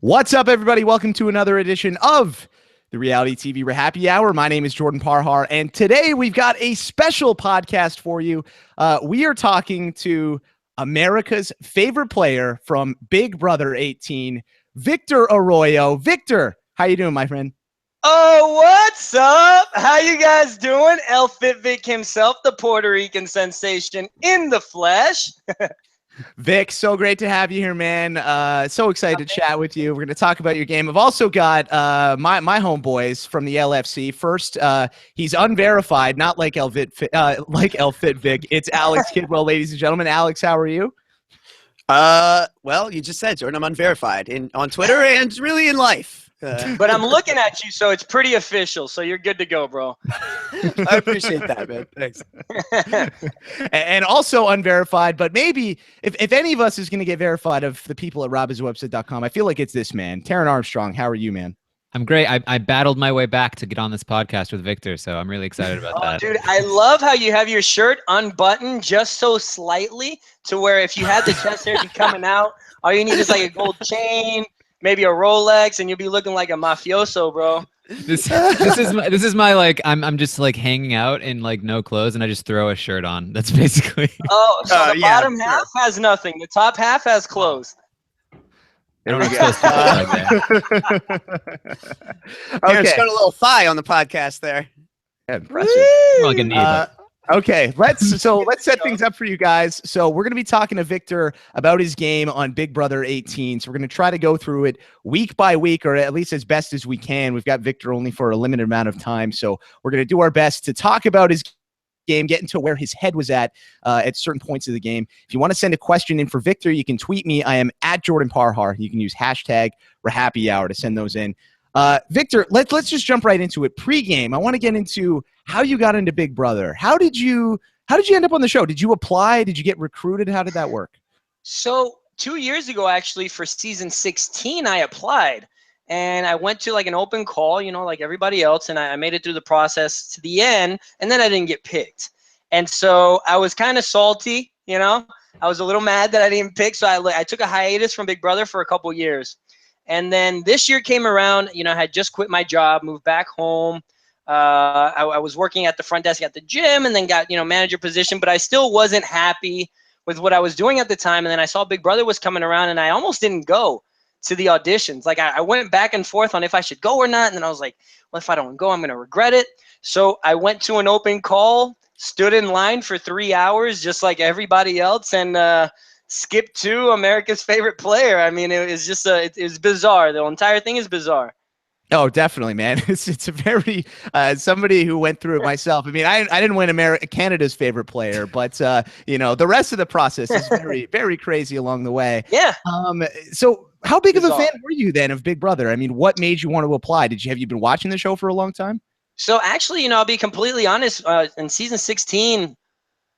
What's up, everybody? Welcome to another edition of the Reality TV RHAPpy Hour. My name is Jordan Parhar, and today we've got a special podcast for you. We are talking to America's favorite player from Big Brother 18, Victor Arroyo. Victor, how you doing, my friend? Oh, what's up? How you guys doing? El Fit Vic himself, the Puerto Rican sensation in the flesh. Vic, so great to have you here, man. So excited to chat with you. We're going to talk about your game. I've also got my homeboys from the LFC. First, he's unverified, not like El Fit Vic. It's Alex Kidwell, ladies and gentlemen. Alex, how are you? Well, you just said, Jordan, I'm unverified on Twitter and really in life. But I'm looking at you, so it's pretty official. So you're good to go, bro. I appreciate that, man. Thanks. And also unverified, but maybe if any of us is going to get verified of the people at robhasawebsite.com, I feel like it's this man. Taryn Armstrong, how are you, man? I'm great. I battled my way back to get on this podcast with Victor, so I'm really excited about that. Dude, I love how you have your shirt unbuttoned just so slightly to where if you had the chest hair coming out, all you need is like a gold chain, maybe a Rolex, and you'll be looking like a mafioso, bro. This is my like I'm just like hanging out in like no clothes and I just throw a shirt on. That's basically. Oh, so the bottom half has nothing. The top half has clothes. There we go. Okay, it's got a little thigh on the podcast there. Yeah, impressive. Like a knee, Okay, let's set things up for you guys. So we're going to be talking to Victor about his game on Big Brother 18. So we're going to try to go through it week by week, or at least as best as we can. We've got Victor only for a limited amount of time, so we're going to do our best to talk about his game, get into where his head was at certain points of the game. If you want to send a question in for Victor, you can tweet me. I am at Jordan Parhar. You can use hashtag RHAPpy Hour to send those in. Victor, let's just jump right into it. Pre-game, I want to get into how you got into Big Brother. How did you end up on the show? Did you apply? Did you get recruited? How did that work? So 2 years ago, actually, for season 16, I applied. And I went to like an open call, you know, like everybody else, and I made it through the process to the end, and then I didn't get picked. And so I was kind of salty, you know. I was a little mad that I didn't pick, so I took a hiatus from Big Brother for a couple years. And then this year came around, you know, I had just quit my job, moved back home. I was working at the front desk at the gym and then got, you know, manager position, but I still wasn't happy with what I was doing at the time. And then I saw Big Brother was coming around and I almost didn't go to the auditions. Like I went back and forth on if I should go or not. And then I was like, well, if I don't go, I'm going to regret it. So I went to an open call, stood in line for 3 hours, just like everybody else. And, skip to America's favorite player. I mean, it was just it was bizarre. The entire thing is bizarre. Oh, definitely, man. It's a very somebody who went through it myself. I mean, I didn't win Canada's favorite player, but you know, the rest of the process is very, very crazy along the way. Yeah. So how big of a fan were you then of Big Brother? I mean, what made you want to apply? Have you been watching the show for a long time? So actually, you know, I'll be completely honest. In season 16,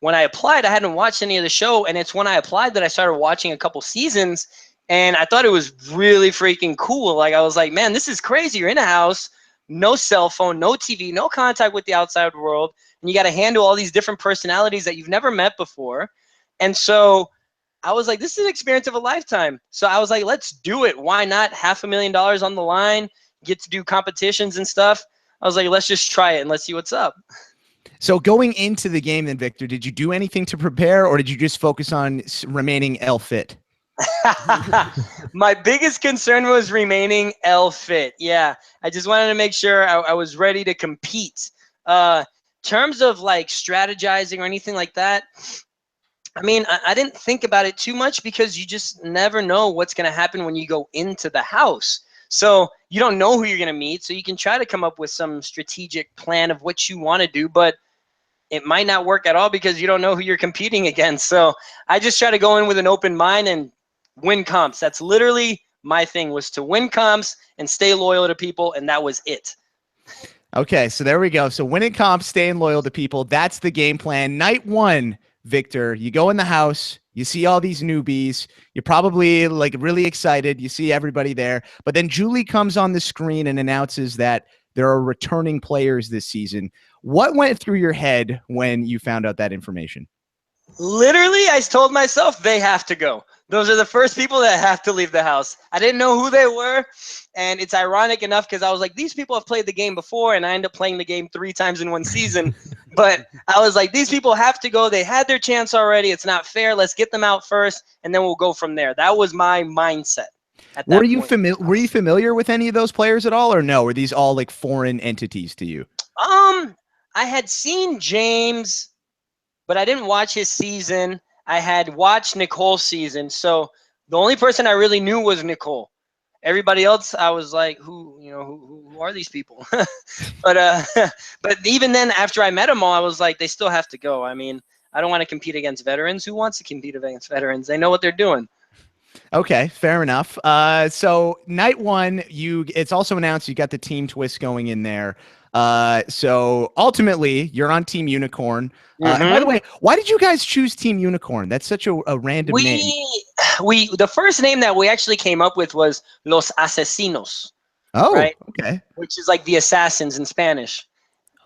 when I applied, I hadn't watched any of the show, and it's when I applied that I started watching a couple seasons, and I thought it was really freaking cool. Like, I was like, man, this is crazy. You're in a house, no cell phone, no TV, no contact with the outside world, and you got to handle all these different personalities that you've never met before. And so I was like, this is an experience of a lifetime. So I was like, let's do it. Why not? $500,000 on the line, get to do competitions and stuff. I was like, let's just try it and let's see what's up. So going into the game then, Victor, did you do anything to prepare, or did you just focus on remaining L-fit? My biggest concern was remaining L-fit. Yeah, I just wanted to make sure I was ready to compete. Terms of like strategizing or anything like that, I mean, I didn't think about it too much because you just never know what's going to happen when you go into the house. So you don't know who you're going to meet, so you can try to come up with some strategic plan of what you want to do, but it might not work at all because you don't know who you're competing against. So I just try to go in with an open mind and win comps. That's literally my thing, was to win comps and stay loyal to people, and that was it. Okay, so there we go. So winning comps, staying loyal to people, that's the game plan. Night one, Victor, you go in the house, you see all these newbies, you're probably like really excited, you see everybody there, but then Julie comes on the screen and announces that there are returning players this season. What went through your head when you found out that information? Literally, I told myself they have to go. Those are the first people that have to leave the house. I didn't know who they were, and it's ironic enough because I was like, these people have played the game before, and I ended up playing the game 3 times in one season. But I was like, these people have to go. They had their chance already. It's not fair. Let's get them out first, and then we'll go from there. That was my mindset at that Were you point. were you familiar with any of those players at all, or no? Were these all like foreign entities to you? I had seen James, but I didn't watch his season. I had watched Nicole's season, so the only person I really knew was Nicole. Everybody else, I was like, who are these people? but but even then, after I met them all, I was like, they still have to go. I mean, I don't want to compete against veterans. Who wants to compete against veterans? They know what they're doing. Okay, fair enough. So night 1, it's also announced you got the team twist going in there. So ultimately, you're on Team Unicorn. And by the way, why did you guys choose Team Unicorn? That's such a random name. The first name that we actually came up with was Los Asesinos. Oh, right? Okay. Which is like the assassins in Spanish.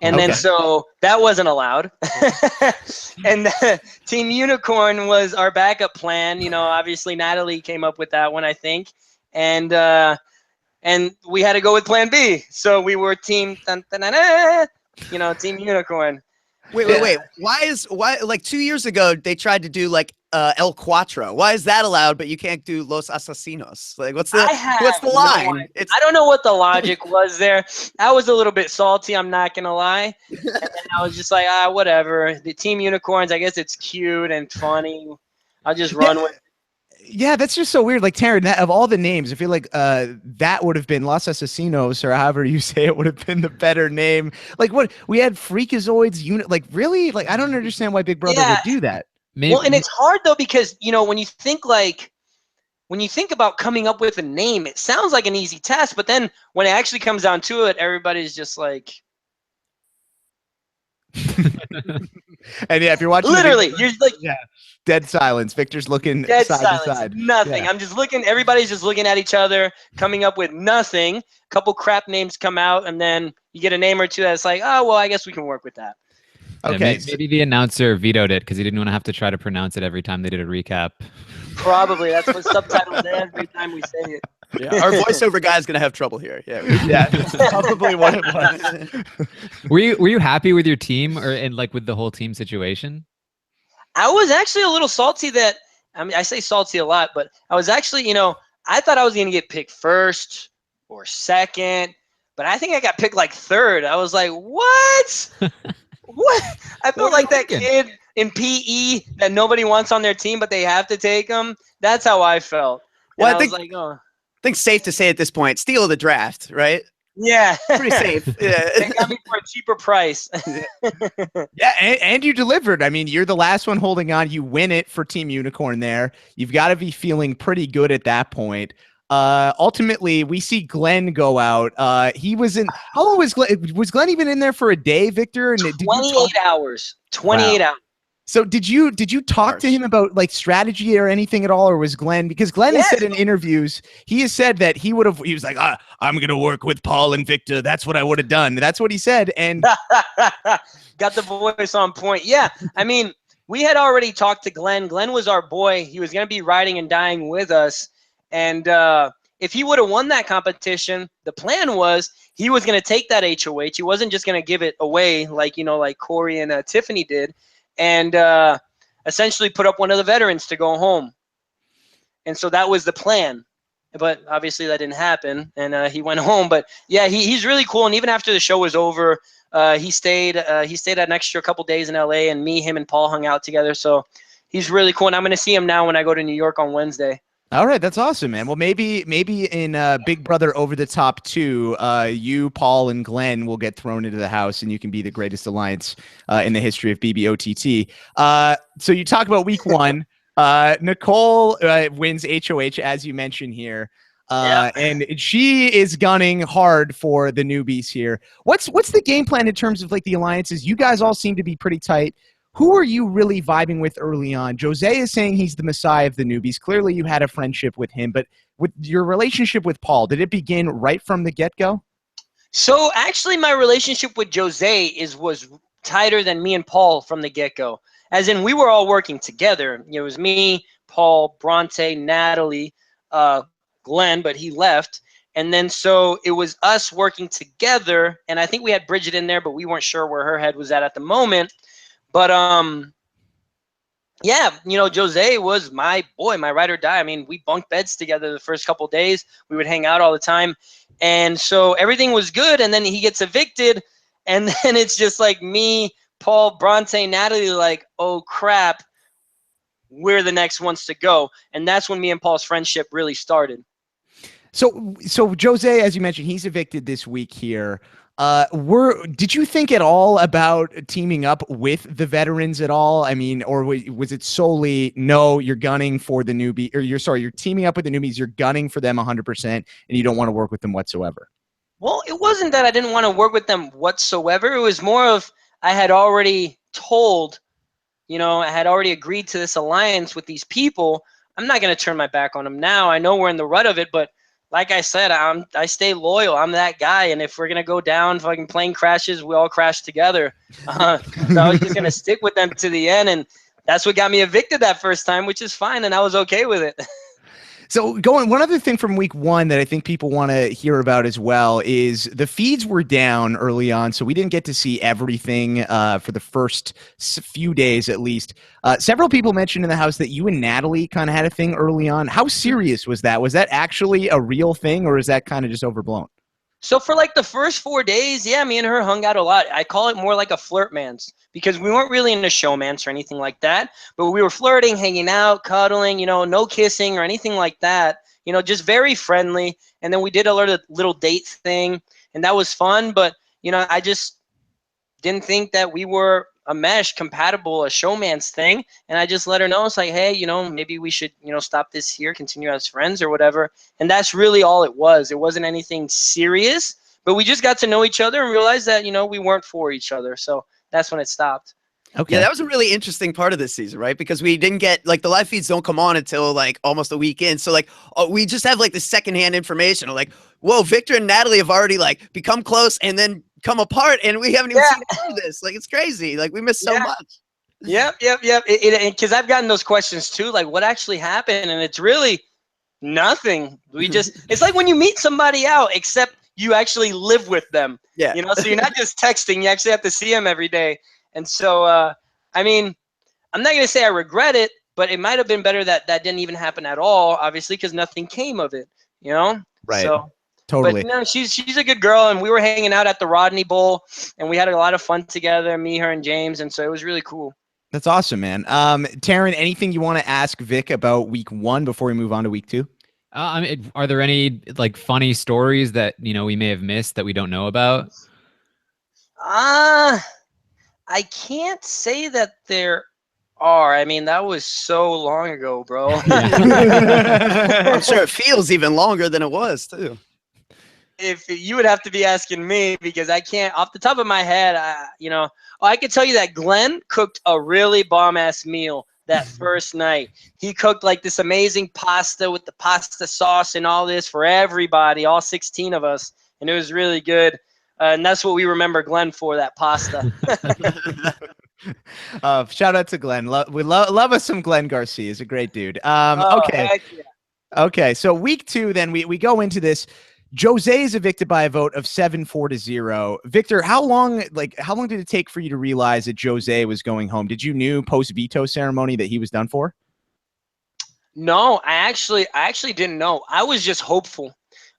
And then so that wasn't allowed. And Team Unicorn was our backup plan. You know, obviously Natalie came up with that one, I think. And we had to go with plan B. So we were Team Team Unicorn. Wait. Why like 2 years ago they tried to do like El Cuatro. Why is that allowed, but you can't do Los Asesinos? Like what's the line? I don't know what the logic was there. I was a little bit salty, I'm not gonna lie. And then I was just like, whatever. The Team Unicorns, I guess it's cute and funny. I'll just run with it. Yeah, that's just so weird. Like, Taryn, of all the names, I feel like that would have been Los Asesinos, or however you say it, would have been the better name. Like, what we had Freakazoids unit. Like, really? Like, I don't understand why Big Brother would do that. Maybe. Well, and it's hard though because when you think about coming up with a name, it sounds like an easy task, but then when it actually comes down to it, everybody's just like. And yeah, if you're watching, literally, you're like, dead silence. Victor's looking dead side silence, to side. nothing. Yeah. I'm just looking. Everybody's just looking at each other, coming up with nothing. A couple crap names come out, and then you get a name or two that's like, oh well, I guess we can work with that. Okay, Yeah, maybe the announcer vetoed it because he didn't want to have to try to pronounce it every time they did a recap. Probably that's what subtitles every time we say it. Yeah, our voiceover guy's gonna have trouble here. Yeah, probably what it was. Were you happy with your team and like with the whole team situation? I was actually a little salty that, I mean, I say salty a lot, but I was actually, I thought I was going to get picked first or second, but I think I got picked like third. I was like, what? What? I felt like that kid in PE that nobody wants on their team, but they have to take him. That's how I felt. Well, I was like, oh. I think it's safe to say at this point, steal of the draft, right? Yeah. Pretty safe. Yeah. They got me for a cheaper price. Yeah, and you delivered. I mean, you're the last one holding on. You win it for Team Unicorn there. You've got to be feeling pretty good at that point. Ultimately, we see Glenn go out. He was in. How long was Glenn? Was Glenn even in there for a day, Victor? And 28 hours. 28 hours. So did you talk to him about like strategy or anything at all, or was Glenn, because Glenn has said in interviews, he has said that he was like, I'm going to work with Paul and Victor. That's what I would have done. That's what he said. And got the voice on point. Yeah. I mean, we had already talked to Glenn. Glenn was our boy. He was going to be riding and dying with us. And if he would have won that competition, the plan was he was going to take that HOH. He wasn't just going to give it away like Corey and Tiffany did. And essentially put up one of the veterans to go home. And so that was the plan. But obviously that didn't happen, and he went home. But yeah, he's really cool. And even after the show was over, he stayed an extra couple days in LA, and him and Paul hung out together. So he's really cool. And I'm going to see him now when I go to New York on Wednesday. All right, that's awesome, man. Well, maybe in Big Brother Over the Top 2, you, Paul, and Glenn will get thrown into the house, and you can be the greatest alliance in the history of BBOTT. So you talk about week 1. Nicole wins HOH, as you mentioned here, and she is gunning hard for the newbies here. What's the game plan in terms of like the alliances? You guys all seem to be pretty tight. Who are you really vibing with early on? Jose is saying he's the messiah of the newbies. Clearly you had a friendship with him, but with your relationship with Paul, did it begin right from the get-go? So actually my relationship with Jose was tighter than me and Paul from the get-go. As in, we were all working together. It was me, Paul, Bronte, Natalie, Glenn, but he left. And then so it was us working together, and I think we had Bridget in there, but we weren't sure where her head was at the moment. But yeah, you know, Jose was my boy, my ride or die. I mean, we bunked beds together the first couple of days. We would hang out all the time. And so everything was good. And then he gets evicted. And then it's just like me, Paul, Bronte, Natalie, like, oh, crap, we're the next ones to go. And that's when me and Paul's friendship really started. So Jose, as you mentioned, he's evicted this week here. Did you think at all about teaming up with the veterans at all? I mean, or was it solely, no, you're gunning for the newbie, or you're teaming up with the newbies, you're gunning for them 100%, and you don't want to work with them whatsoever? Well, it wasn't that I didn't want to work with them whatsoever. It was more of I had already told, you know, I had already agreed to this alliance with these people. I'm not going to turn my back on them now. I know we're in the rut of it, but like I said, I stay loyal. I'm that guy, and if we're gonna go down, fucking plane crashes, we all crash together. So I was just gonna stick with them to the end, and that's what got me evicted that first time, which is fine, and I was okay with it. So one other thing from week one that I think people want to hear about as well is the feeds were down early on, so we didn't get to see everything for the first few days at least. Several people mentioned in the house that you and Natalie kind of had a thing early on. How serious was that? Was that actually a real thing, or is that kind of just overblown? So for like the first 4 days, yeah, me and her hung out a lot. I call it more like a flirtmance because we weren't really into showmance or anything like that, but we were flirting, hanging out, cuddling, you know, no kissing or anything like that, you know, just very friendly. And then we did a little date thing, and that was fun. But, you know, I just didn't think that we were a mesh compatible, a showmance thing. And I just let her know, it's like, hey, you know, maybe we should, you know, stop this here, continue as friends or whatever. And that's really all it was. It wasn't anything serious, but we just got to know each other and realized that, you know, we weren't for each other. So that's when it stopped. Okay. Yeah, that was a really interesting part of this season, right? Because we didn't get, like, the live feeds don't come on until like almost a week in. So like, we just have like the secondhand information. Like, whoa, Victor and Natalie have already like become close and then come apart, and we haven't even seen any of this. Like, it's crazy. Like, we missed so much. Yep. Because I've gotten those questions too, like what actually happened, and it's really nothing. We just, it's like when you meet somebody out, except you actually live with them. Yeah. You know, so you're not just texting, you actually have to see them every day. And so, I mean, I'm not gonna say I regret it, but it might have been better that that didn't even happen at all, obviously, because nothing came of it. You know, right? So. Totally. But no, she's a good girl, and we were hanging out at the Rodney Bowl, and we had a lot of fun together, me, her, and James, and so it was really cool. That's awesome, man. Taryn, anything you want to ask Vic about week one before we move on to week two? I mean, are there any like funny stories that, you know, we may have missed that we don't know about? I can't say that there are. I mean, that was so long ago, bro. I'm sure it feels even longer than it was too. If you would have to be asking me, because I can't off the top of my head, you know, I could tell you that Glenn cooked a really bomb-ass meal that first night. He cooked like this amazing pasta with the pasta sauce and all this for everybody, all 16 of us, and it was really good. And that's what we remember Glenn for, that pasta. Shout out to Glenn. We love us some Glenn Garcia. He's a great dude. Okay. Yeah. Okay. So week two, then we go into this. Jose is evicted by a vote of 7-4-0. Victor, how long did it take for you to realize that Jose was going home? Did you knew post veto ceremony that he was done for? No, I actually didn't know. I was just hopeful,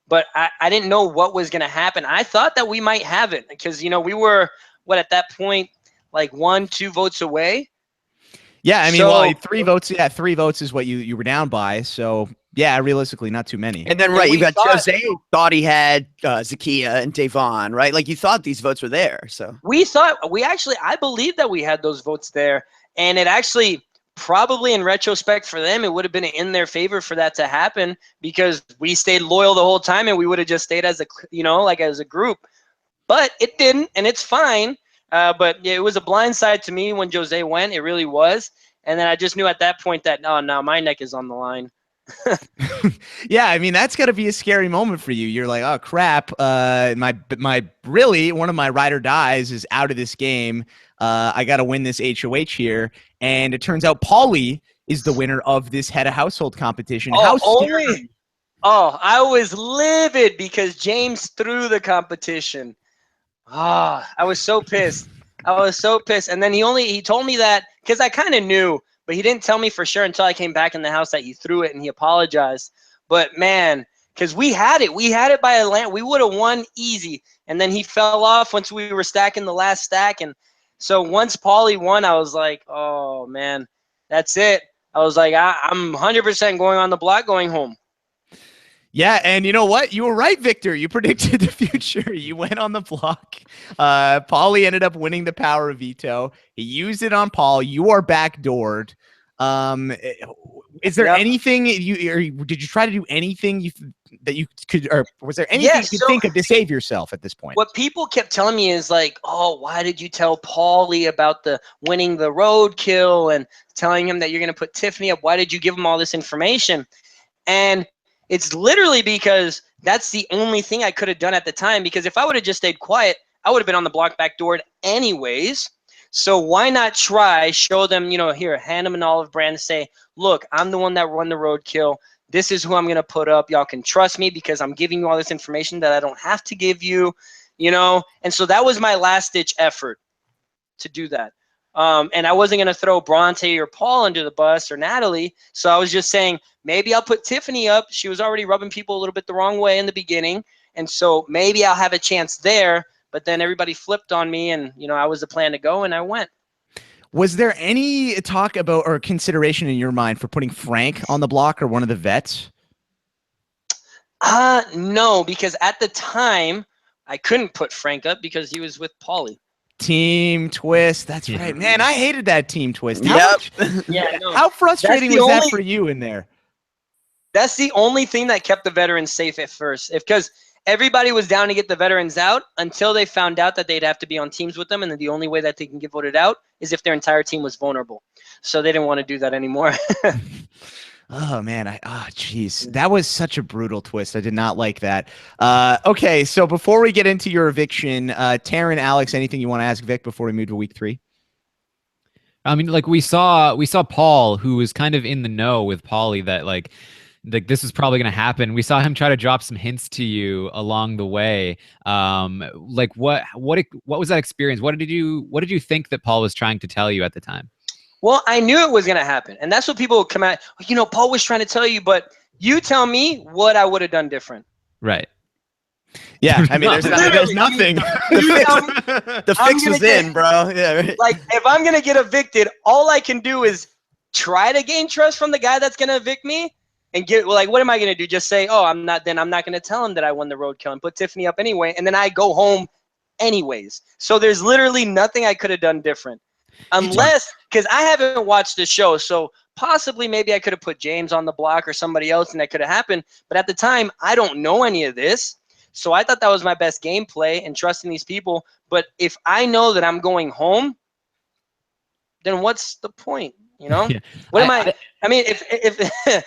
but I didn't know what was going to happen. I thought that we might have it because, you know, we were, at that point, like 1-2 votes away. Yeah, I mean, well, 3 votes. Yeah, 3 votes is what you were down by. So, yeah, realistically, not too many. And then, right, you got Jose thought he had Zakia and Davon, right? Like, you thought these votes were there. So I believe that we had those votes there. And it actually, probably in retrospect for them, it would have been in their favor for that to happen because we stayed loyal the whole time and we would have just stayed as a, you know, like as a group. But it didn't, and it's fine. But yeah, it was a blindside to me when Jose went. It really was. And then I just knew at that point that, no, my neck is on the line. Yeah, I mean, that's got to be a scary moment for you. You're like, oh, crap. Really, one of my ride or dies is out of this game. I got to win this HOH here. And it turns out Paulie is the winner of this head of household competition. Oh, How scary. only. Oh, I was livid because James threw the competition. Ah, I was so pissed. I was so pissed. And then he told me that because I kind of knew, but he didn't tell me for sure until I came back in the house that he threw it and he apologized. But man, because we had it by a land, we would have won easy. And then he fell off once we were stacking the last stack. And so once Paulie won, I was like, oh man, that's it. I was like, I'm 100% going on the block, going home. Yeah, and you know what? You were right, Victor. You predicted the future. You went on the block. Paulie ended up winning the power of veto. He used it on Paul. You are backdoored. Is there anything did you try to do anything that you could, or was there anything you could think of to save yourself at this point? What people kept telling me is like, oh, why did you tell Paulie about the winning the roadkill and telling him that you're going to put Tiffany up? Why did you give him all this information? And it's literally because that's the only thing I could have done at the time, because if I would have just stayed quiet, I would have been on the block backdoored anyways. So why not try, show them, here, hand them an olive brand, say, look, I'm the one that won the roadkill. This is who I'm going to put up. Y'all can trust me because I'm giving you all this information that I don't have to give you, And so that was my last-ditch effort to do that. And I wasn't going to throw Bronte or Paul under the bus or Natalie. So I was just saying, maybe I'll put Tiffany up. She was already rubbing people a little bit the wrong way in the beginning. And so maybe I'll have a chance there. But then everybody flipped on me and, I was the plan to go and I went. Was there any talk about or consideration in your mind for putting Frank on the block or one of the vets? No, because at the time I couldn't put Frank up because he was with Paulie. Team twist. That's right, man. I hated that team twist. How frustrating was that for you in there? That's the only thing that kept the veterans safe at first. Because everybody was down to get the veterans out until they found out that they'd have to be on teams with them, and then the only way that they can get voted out is if their entire team was vulnerable. So they didn't want to do that anymore. Oh man, geez, that was such a brutal twist. I did not like that. Okay, so before we get into your eviction, Taryn, Alex, anything you want to ask Vic before we move to week 3? I mean, like we saw Paul, who was kind of in the know with Paulie that like this was probably going to happen. We saw him try to drop some hints to you along the way. Like what was that experience? What did you think that Paul was trying to tell you at the time? Well, I knew it was going to happen. And that's what people would come at. Paul was trying to tell you, but you tell me what I would have done different. Right. Yeah, I mean, there's nothing. The fix was in, bro. Yeah, right. Like, if I'm going to get evicted, all I can do is try to gain trust from the guy that's going to evict me and what am I going to do? Just say, oh, I'm not going to tell him that I won the roadkill and put Tiffany up anyway. And then I go home anyways. So there's literally nothing I could have done different. Unless, because I haven't watched the show, so possibly maybe I could have put James on the block or somebody else and that could have happened. But at the time, I don't know any of this. So I thought that was my best gameplay and trusting these people. But if I know that I'm going home, then what's the point? Yeah. What am I mean, if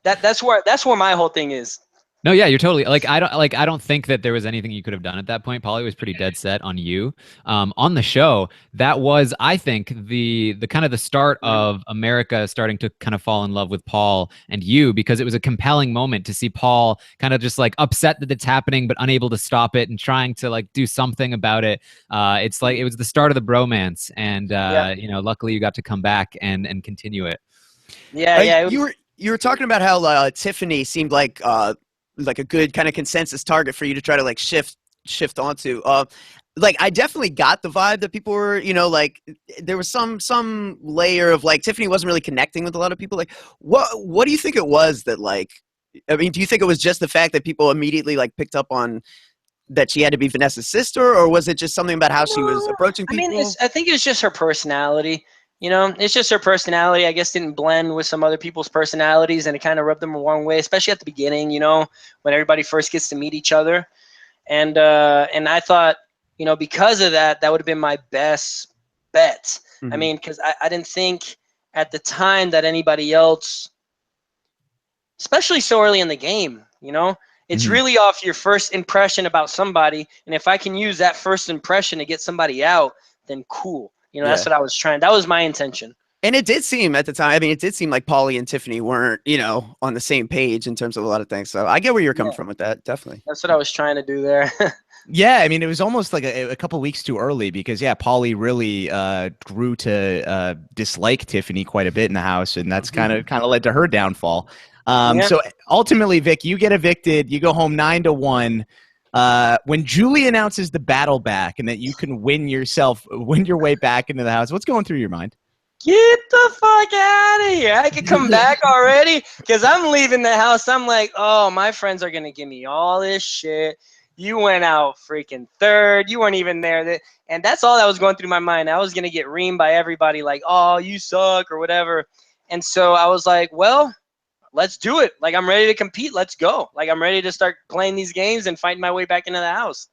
that's where my whole thing is. No, yeah, you're totally I don't think that there was anything you could have done at that point. Paulie was pretty dead set on you. On the show, that was, I think, the kind of the start of America starting to kind of fall in love with Paul and you, because it was a compelling moment to see Paul kind of just like upset that it's happening but unable to stop it and trying to like do something about it. It's like it was the start of the bromance, and luckily you got to come back and continue it. Yeah, you were talking about how Tiffany seemed like a good kind of consensus target for you to try to like shift onto. Like I definitely got the vibe that people were, like there was some layer of like Tiffany wasn't really connecting with a lot of people. Like what do you think it was that like, I mean, do you think it was just the fact that people immediately like picked up on that she had to be Vanessa's sister, or was it just something about how she was approaching people? I mean, I think it's just her personality. It's just her personality. I guess didn't blend with some other people's personalities, and it kind of rubbed them the wrong way, especially at the beginning, when everybody first gets to meet each other. And I thought, because of that would have been my best bet. Mm-hmm. I mean, because I didn't think at the time that anybody else, especially so early in the game, it's mm-hmm. really off your first impression about somebody. And if I can use that first impression to get somebody out, then cool. That's what I was trying. That was my intention. And it did seem at the time, I mean, it did seem like Paulie and Tiffany weren't, you know, on the same page in terms of a lot of things. So I get where you're coming from with that, definitely. That's what I was trying to do there. Yeah, I mean, it was almost like a couple weeks too early because, yeah, Paulie really grew to dislike Tiffany quite a bit in the house, and that's kind of led to her downfall. So ultimately, Vic, you get evicted. You go home 9-1. When Julie announces the battle back and that you can win your way back into the house, what's going through your mind? Get the fuck out of here. I could come back already because I'm leaving the house. I'm like, oh, my friends are going to give me all this shit. You went out freaking third. You weren't even there. And that's all that was going through my mind. I was going to get reamed by everybody like, oh, you suck or whatever. And so I was like, well, let's do it. Like, I'm ready to compete. Let's go. Like, I'm ready to start playing these games and fighting my way back into the house.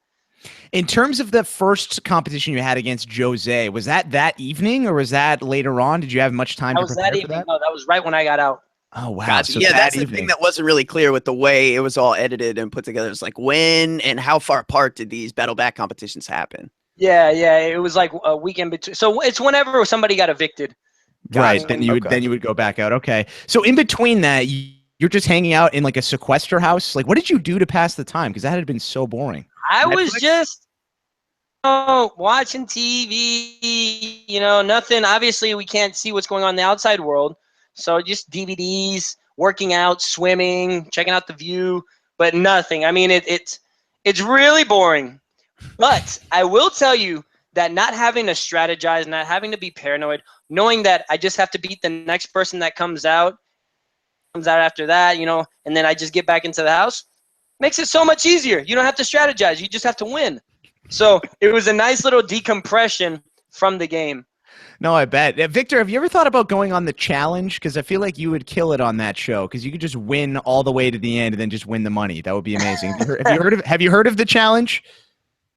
In terms of the first competition you had against Jose, was that evening or was that later on? Did you have much time to prepare for that? No, that was right when I got out. Oh, wow. Gotcha. So yeah, that's evening. the thing that wasn't really clear with the way it was all edited and put together. It's like when and how far apart did these battle back competitions happen? Yeah, it was like a weekend between. So it's whenever somebody got evicted. Right, then you would go back out. Okay. So in between that, you're just hanging out in like a sequester house. Like, what did you do to pass the time? Because that had been so boring. I was just watching TV, nothing. Obviously, we can't see what's going on in the outside world. So just DVDs, working out, swimming, checking out the view, but nothing. I mean, it's really boring. But I will tell you that not having to strategize, not having to be paranoid, knowing that I just have to beat the next person that comes out after that, and then I just get back into the house, makes it so much easier. You don't have to strategize. You just have to win. So it was a nice little decompression from the game. No, I bet. Victor, have you ever thought about going on the challenge? Because I feel like you would kill it on that show because you could just win all the way to the end and then just win the money. That would be amazing. Have you heard of the challenge?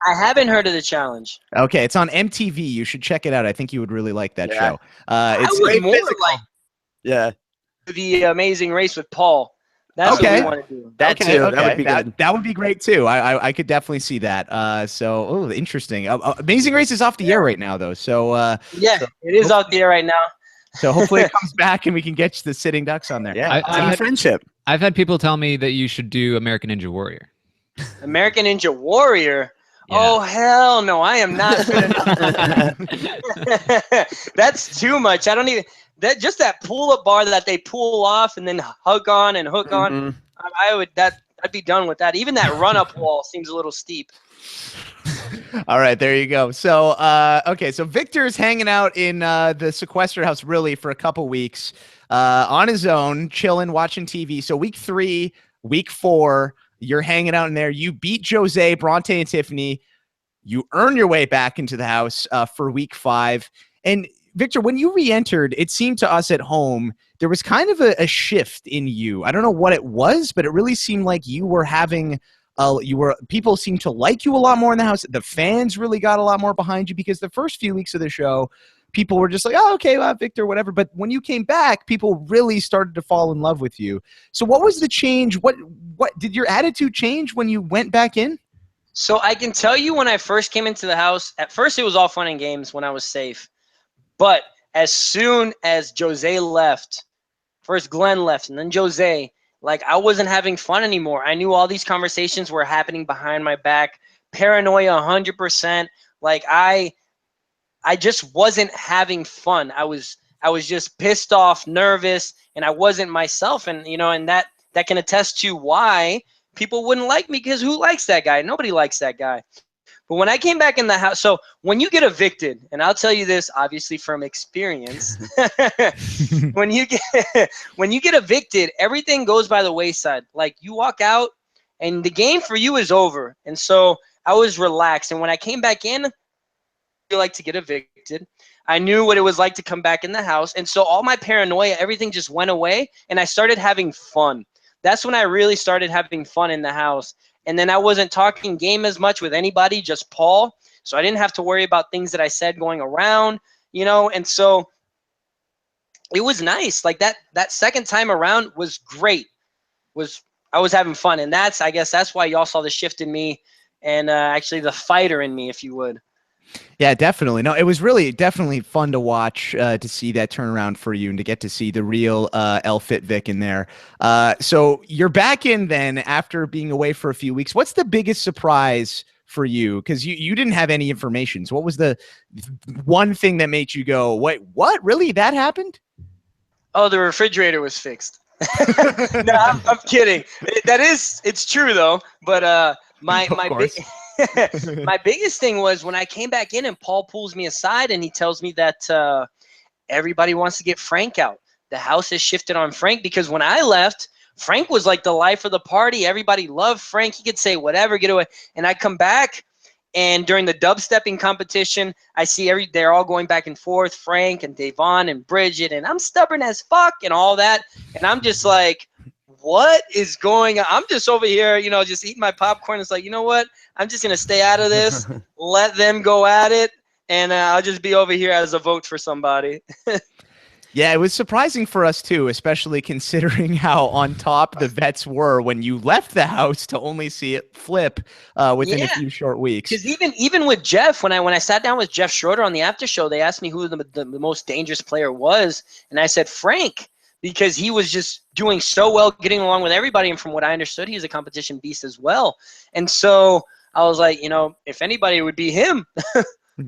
I haven't heard of the challenge. Okay, it's on MTV. You should check it out. I think you would really like that show. It's more like the Amazing Race with Paul. That's what we want to do. That would be good. That would be great too. I could definitely see that. Interesting. Amazing Race is off the air right now, though. So it is off the air right now. So hopefully it comes back and we can get the Sitting Ducks on there. Yeah, friendship. I've had people tell me that you should do American Ninja Warrior. American Ninja Warrior. Yeah. Oh, hell no. I am not fit enough. That's too much. I don't even just that pull-up bar that they pull off and then hug on and hook on. I'd be done with that. Even that run-up wall seems a little steep. All right, there you go. So so Victor's hanging out in the sequestered house really for a couple weeks on his own, chilling, watching TV. So week 3, week 4, you're hanging out in there. You beat Jose, Bronte, and Tiffany. You earn your way back into the house for week 5. And Victor, when you re-entered, it seemed to us at home, there was kind of a shift in you. I don't know what it was, but it really seemed like you were having people seemed to like you a lot more in the house. The fans really got a lot more behind you because the first few weeks of the show, people were just like, oh, okay, well, Victor, whatever. But when you came back, people really started to fall in love with you. So what was the change? What did your attitude change when you went back in? So I can tell you when I first came into the house, at first it was all fun and games when I was safe. But as soon as Jose left, first Glenn left and then Jose, like I wasn't having fun anymore. I knew all these conversations were happening behind my back. Paranoia 100%. Like I just wasn't having fun. I was just pissed off, nervous, and I wasn't myself. And and that can attest to why people wouldn't like me, because who likes that guy? Nobody likes that guy. But when I came back in the house, so when you get evicted, and I'll tell you this obviously from experience, when you get evicted, everything goes by the wayside. Like you walk out and the game for you is over. And so I was relaxed. And when I came back in, I like to get evicted. I knew what it was like to come back in the house. And so all my paranoia, everything just went away and I started having fun. That's when I really started having fun in the house. And then I wasn't talking game as much with anybody, just Paul. So I didn't have to worry about things that I said going around, and so it was nice. Like that second time around was great. I was having fun. And I guess that's why y'all saw the shift in me and actually the fighter in me, if you would. Yeah, definitely. No, it was really definitely fun to watch, to see that turnaround for you and to get to see the real L-Fit Vic in there. So you're back in then after being away for a few weeks. What's the biggest surprise for you? Because you didn't have any information. So what was the one thing that made you go, wait, what? Really? That happened? Oh, the refrigerator was fixed. No, I'm kidding. It's true though. But my Of my big course. my biggest thing was when I came back in and Paul pulls me aside and he tells me that everybody wants to get Frank out. The house has shifted on Frank because when I left, Frank was like the life of the party. Everybody loved Frank. He could say whatever, get away. And I come back, and during the dubstepping competition, I see they're all going back and forth, Frank and Devon and Bridget, and I'm stubborn as fuck and all that. And I'm just like, what is going on? I'm just over here, just eating my popcorn. It's like, you know what? I'm just going to stay out of this, let them go at it, and I'll just be over here as a vote for somebody. Yeah, it was surprising for us too, especially considering how on top the vets were when you left the house to only see it flip within a few short weeks. Because even with Jeff, when I sat down with Jeff Schroeder on the after show, they asked me who the most dangerous player was, and I said Frank, because he was just doing so well, getting along with everybody, and from what I understood, he's a competition beast as well. And so I was like, if anybody, it would be him.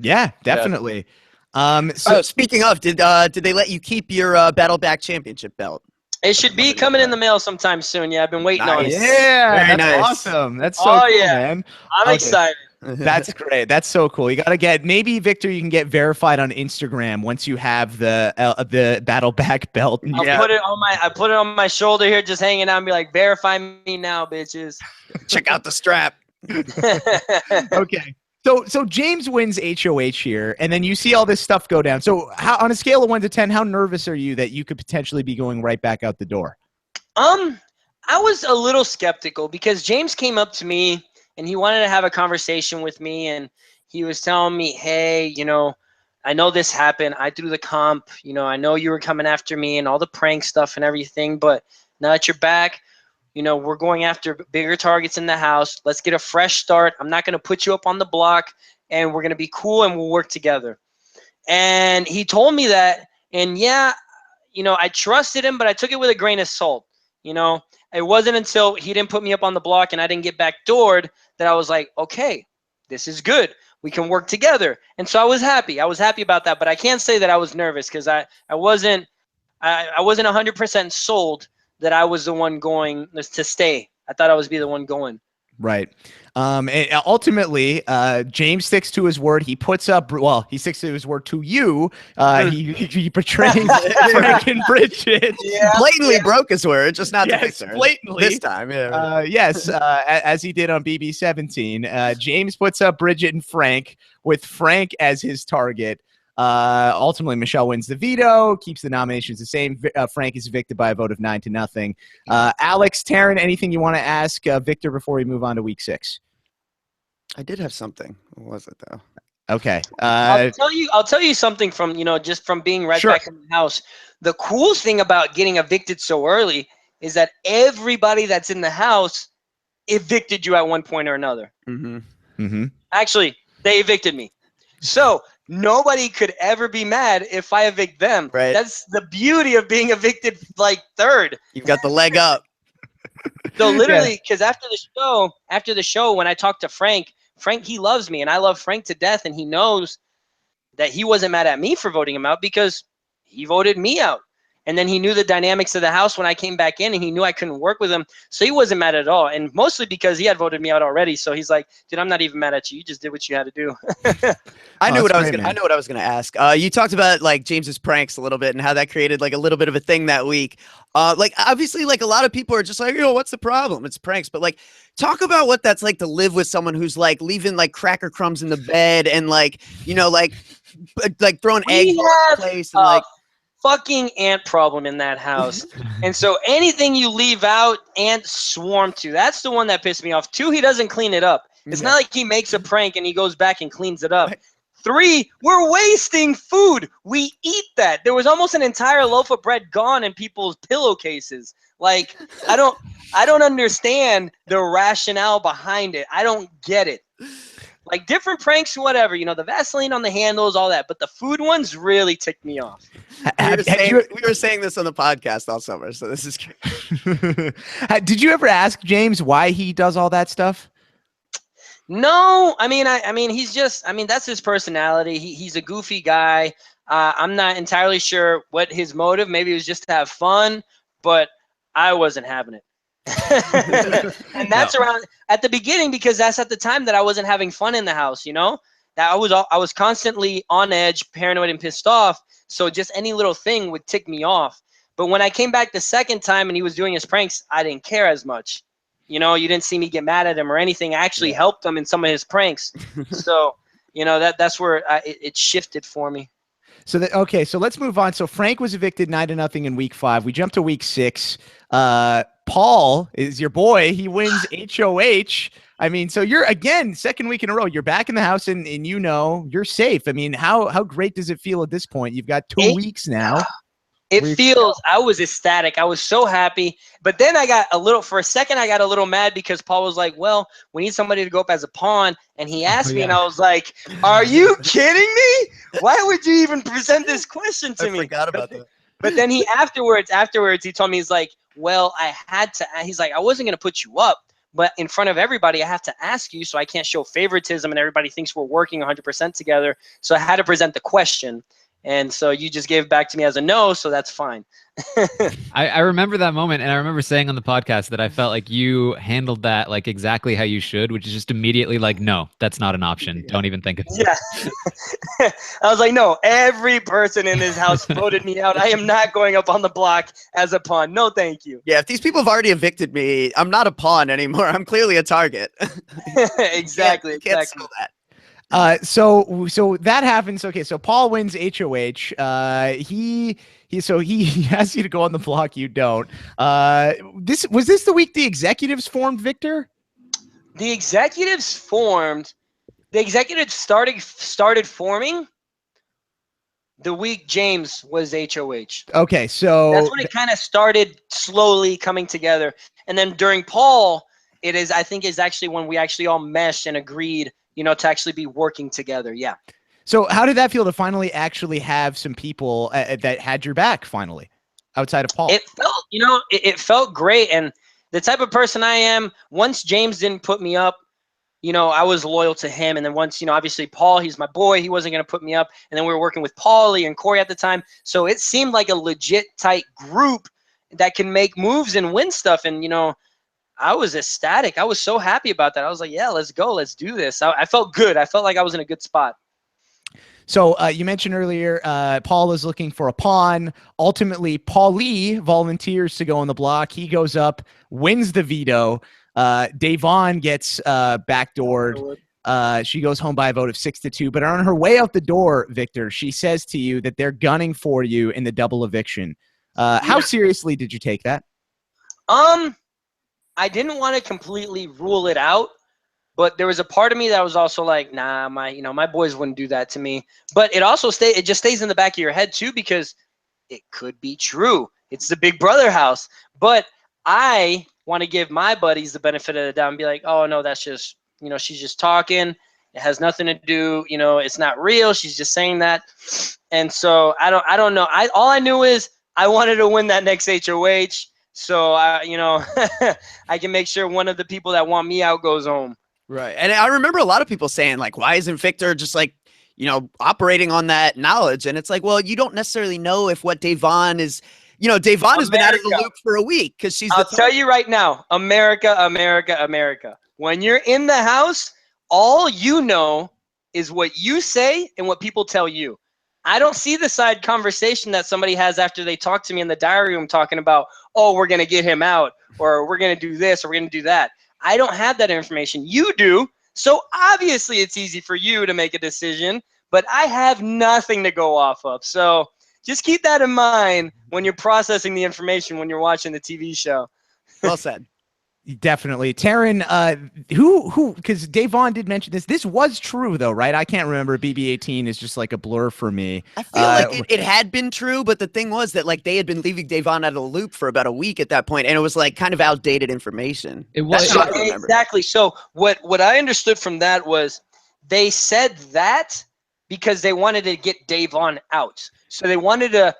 Yeah, definitely. So speaking of, did they let you keep your Battleback Championship belt? It should be coming in the mail sometime soon. Yeah, I've been waiting on it. Yeah, Very that's nice. awesome. That's so cool, man. I'm excited. That's great. That's so cool. You gotta get, maybe Victor, you can get verified on Instagram once you have the Battleback belt. I put it on my shoulder here, just hanging out, and be like, verify me now, bitches. Check out the strap. Okay. So James wins HOH here, and then you see all this stuff go down. So on a scale of 1 to 10, how nervous are you that you could potentially be going right back out the door? I was a little skeptical because James came up to me and he wanted to have a conversation with me, and he was telling me, hey, I know this happened. I threw the comp. I know you were coming after me and all the prank stuff and everything, but now that you're back, we're going after bigger targets in the house. Let's get a fresh start. I'm not going to put you up on the block, and we're going to be cool, and we'll work together. And he told me that, and I trusted him, but I took it with a grain of salt. It wasn't until he didn't put me up on the block and I didn't get backdoored that I was like, okay, this is good. We can work together. And so I was happy. I was happy about that, but I can't say that I was nervous because I wasn't 100% sold that I was the one going to stay. I thought I was be the one going. Right. And ultimately, James sticks to his word. He puts up, he sticks to his word to you. He betrays Frank and Bridget. Blatantly broke his word, just not to Victor. Blatantly. This time, as he did on BB17. James puts up Bridget and Frank with Frank as his target. Ultimately, Michelle wins the veto, keeps the nominations the same. Frank is evicted by a vote of 9-0. Alex, Taryn, anything you want to ask Victor before we move on to week 6? I did have something. What was it though? Okay. I'll tell you something from just from being right back in the house. The cool thing about getting evicted so early is that everybody that's in the house evicted you at one point or another. Mm-hmm. Mm-hmm. Actually, they evicted me. So nobody could ever be mad if I evict them. Right. That's the beauty of being evicted like third. You've got the leg up. So literally, because after the show, when I talked to Frank, he loves me and I love Frank to death, and he knows that he wasn't mad at me for voting him out because he voted me out. And then he knew the dynamics of the house when I came back in, and he knew I couldn't work with him. So he wasn't mad at all. And mostly because he had voted me out already. So he's like, dude, I'm not even mad at you. You just did what you had to do. I know what I was gonna ask. You talked about like James's pranks a little bit and how that created like a little bit of a thing that week. Like obviously like a lot of people are just like, what's the problem? It's pranks. But like talk about what that's like to live with someone who's like leaving like cracker crumbs in the bed and like, like throwing eggs all over the place and like fucking ant problem in that house. And so anything you leave out, ants swarm to. That's the one that pissed me off. 2, he doesn't clean it up. It's not like he makes a prank and he goes back and cleans it up. 3, we're wasting food. We eat that. There was almost an entire loaf of bread gone in people's pillowcases. Like, I don't understand the rationale behind it. I don't get it. Like different pranks, whatever, you know, the Vaseline on the handles, all that. But the food ones really ticked me off. We were saying this on the podcast all summer, so this is great. Did you ever ask James why he does all that stuff? No, I mean, he's just, I mean, that's his personality. He's a goofy guy. I'm not entirely sure what his motive. Maybe it was just to have fun, but I wasn't having it. And that's around at the beginning, because that's at the time that I wasn't having fun in the house, you know, that I was constantly on edge, paranoid and pissed off. So just any little thing would tick me off. But when I came back the second time and he was doing his pranks, I didn't care as much. You know, you didn't see me get mad at him or anything. I actually helped him in some of his pranks. So, you know, that's where it shifted for me. So okay, so let's move on. So Frank was evicted 9-0 in week 5. We jump to week 6. Paul is your boy. He wins HOH. I mean, so you're again second week in a row. You're back in the house, and you know you're safe. I mean, how great does it feel at this point? You've got 2 weeks now. It feels, I was ecstatic. I was so happy. But then for a second, I got a little mad because Paul was like, well, we need somebody to go up as a pawn. And he asked me, and I was like, are you kidding me? Why would you even present this question to me? I forgot about that. But then he afterwards, he told me, he's like, well, he's like, I wasn't going to put you up, but in front of everybody, I have to ask you, so I can't show favoritism and everybody thinks we're working 100% together. So I had to present the question. And so you just gave it back to me as a no, so that's fine. I remember that moment, and I remember saying on the podcast that I felt like you handled that like exactly how you should, which is just immediately like, no, that's not an option. Don't even think of it. Yeah. I was like, no, every person in this house voted me out. I am not going up on the block as a pawn. No, thank you. Yeah, if these people have already evicted me, I'm not a pawn anymore. I'm clearly a target. Exactly. You can't sell that. So that happens. Okay, so Paul wins HOH. He asks you to go on the block. You don't. Was this the week the executives formed, Victor? The executives started forming the week James was HOH. Okay, so that's when it kind of started slowly coming together. And then during Paul, I think is actually when we actually all meshed and agreed, you know, to actually be working together. Yeah. So how did that feel to finally actually have some people that had your back finally outside of Paul? It felt great. And the type of person I am, once James didn't put me up, you know, I was loyal to him. And then once, you know, obviously Paul, he's my boy. He wasn't going to put me up. And then we were working with Paulie and Corey at the time. So it seemed like a legit tight group that can make moves and win stuff. And, you know, I was ecstatic. I was so happy about that. I was like, yeah, let's go. Let's do this. I felt good. I felt like I was in a good spot. So you mentioned earlier, Paul is looking for a pawn. Ultimately, Paulie volunteers to go on the block. He goes up, wins the veto. Davon gets backdoored. She goes home by a vote of 6-2. But on her way out the door, Victor, she says to you that they're gunning for you in the double eviction. How seriously did you take that? I didn't want to completely rule it out, but there was a part of me that was also like, nah, my boys wouldn't do that to me. But it just stays in the back of your head too, because it could be true. It's the Big Brother house. But I want to give my buddies the benefit of the doubt and be like, oh no, that's just, you know, she's just talking. It has nothing to do, you know, it's not real. She's just saying that. And so I don't know. All I knew is I wanted to win that next HOH. So, I can make sure one of the people that want me out goes home. Right. And I remember a lot of people saying, like, why isn't Victor just, like, you know, operating on that knowledge? And it's like, well, you don't necessarily know if what Davon is, you know, Davon has been out of the loop for a week because she's I'll tell you right now, America. When you're in the house, all you know is what you say and what people tell you. I don't see the side conversation that somebody has after they talk to me in the diary room talking about, oh, we're going to get him out, or we're going to do this, or we're going to do that. I don't have that information. You do. So obviously it's easy for you to make a decision, but I have nothing to go off of. So just keep that in mind when you're processing the information when you're watching the TV show. Well said. Definitely. Taryn, because Davon did mention this. This was true, though, right? I can't remember. BB18 is just like a blur for me. I feel like it had been true, but the thing was that like they had been leaving Davon out of the loop for about a week at that point, and it was like kind of outdated information. It was exactly. So what I understood from that was they said that because they wanted to get Dave on out. So they wanted to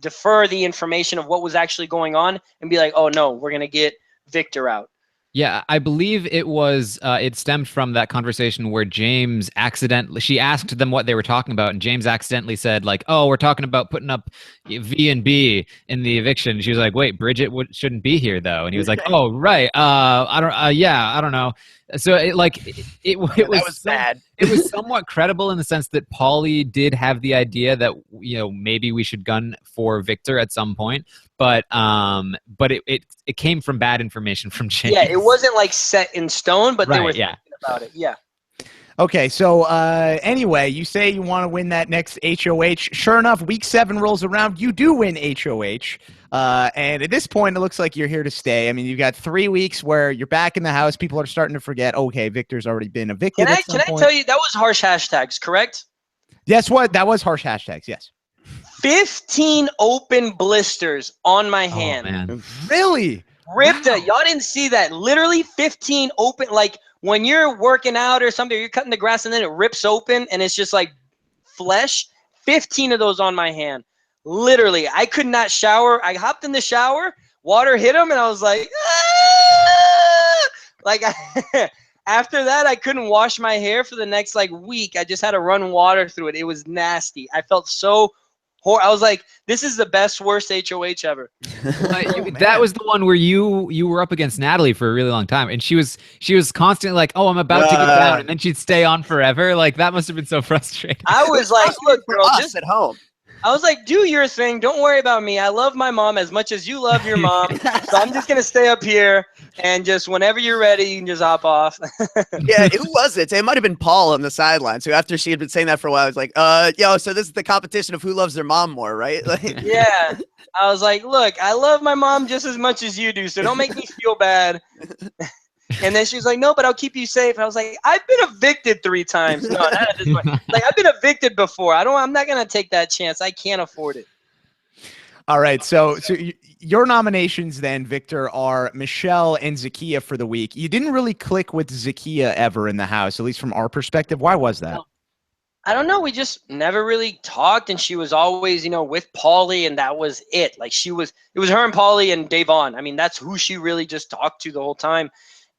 defer the information of what was actually going on and be like, oh no, we're going to get Victor out. Yeah, I believe it was. It stemmed from that conversation where James accidentally. She asked them what they were talking about, and James accidentally said, "Like, oh, we're talking about putting up V and B in the eviction." And she was like, "Wait, Bridget shouldn't be here though." And he was like, "Oh, right. I don't. Yeah, I don't know." So it was bad. It was somewhat credible in the sense that Paulie did have the idea that maybe we should gun for Victor at some point, but it came from bad information from James. Yeah, it wasn't like set in stone, but they were thinking about it. Yeah. Okay, so anyway, you say you want to win that next HOH. Sure enough, week 7 rolls around. You do win HOH. And at this point, it looks like you're here to stay. I mean, you've got 3 weeks where you're back in the house. People are starting to forget, okay, Victor's already been evicted. Can I tell you, that was harsh hashtags, correct? Yes, what? That was harsh hashtags, yes. 15 open blisters on my hand. Oh, man. Really? Ripped it. Y'all didn't see that. Literally 15 open, like when you're working out or something, you're cutting the grass and then it rips open and it's just like flesh. 15 of those on my hand. Literally, I could not shower. I hopped in the shower, water hit him, and I was like, ah! Like after that, I couldn't wash my hair for the next like week. I just had to run water through it. It was nasty. I felt so I was like, this is the best, worst HOH ever. That was the one where you were up against Natalie for a really long time, and she was constantly like, "Oh, I'm about to get down," and then she'd stay on forever. Like that must have been so frustrating. I was like, "Look, girl, just at home." I was like, do your thing. Don't worry about me. I love my mom as much as you love your mom. So I'm just going to stay up here and just whenever you're ready, you can just hop off. Yeah, who was it? It might have been Paul on the sidelines, who after she had been saying that for a while, was like, yo, so this is the competition of who loves their mom more, right? Like, yeah. I was like, look, I love my mom just as much as you do, so don't make me feel bad. And then she was like, no, but I'll keep you safe. I was like, I've been evicted 3 times. No, not at this point. Like, I've been evicted before. I'm not going to take that chance. I can't afford it. All right. So your nominations then, Victor, are Michelle and Zakiya for the week. You didn't really click with Zakiya ever in the house, at least from our perspective. Why was that? I don't know. We just never really talked, and she was always, with Paulie, and that was it. Like it was her and Paulie and Davon. I mean, that's who she really just talked to the whole time.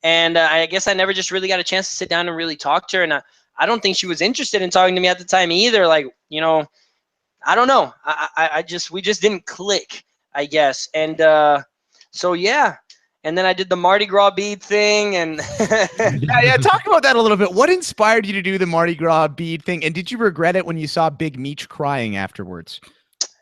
And I guess I never just really got a chance to sit down and really talk to her. And I don't think she was interested in talking to me at the time either. Like, I don't know. We just didn't click, I guess. And so, yeah. And then I did the Mardi Gras bead thing. And yeah, talk about that a little bit. What inspired you to do the Mardi Gras bead thing? And did you regret it when you saw Big Meech crying afterwards?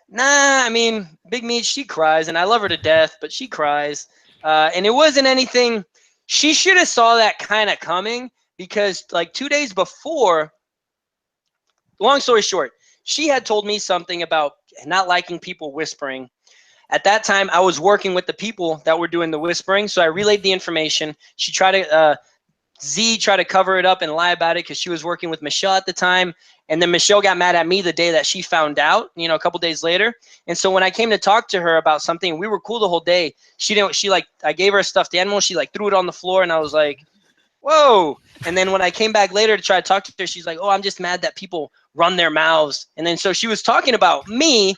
Nah, I mean, Big Meech, she cries. And I love her to death, but she cries. And it wasn't anything. She should have saw that kind of coming because like 2 days before, long story short, she had told me something about not liking people whispering. At that time, I was working with the people that were doing the whispering, so I relayed the information. She tried to, tried to cover it up and lie about it because she was working with Michelle at the time. And then Michelle got mad at me the day that she found out, a couple days later. And so when I came to talk to her about something, we were cool the whole day. I gave her a stuffed animal. She threw it on the floor and I was like, whoa. And then when I came back later to try to talk to her, she's like, oh, I'm just mad that people run their mouths. And then so she was talking about me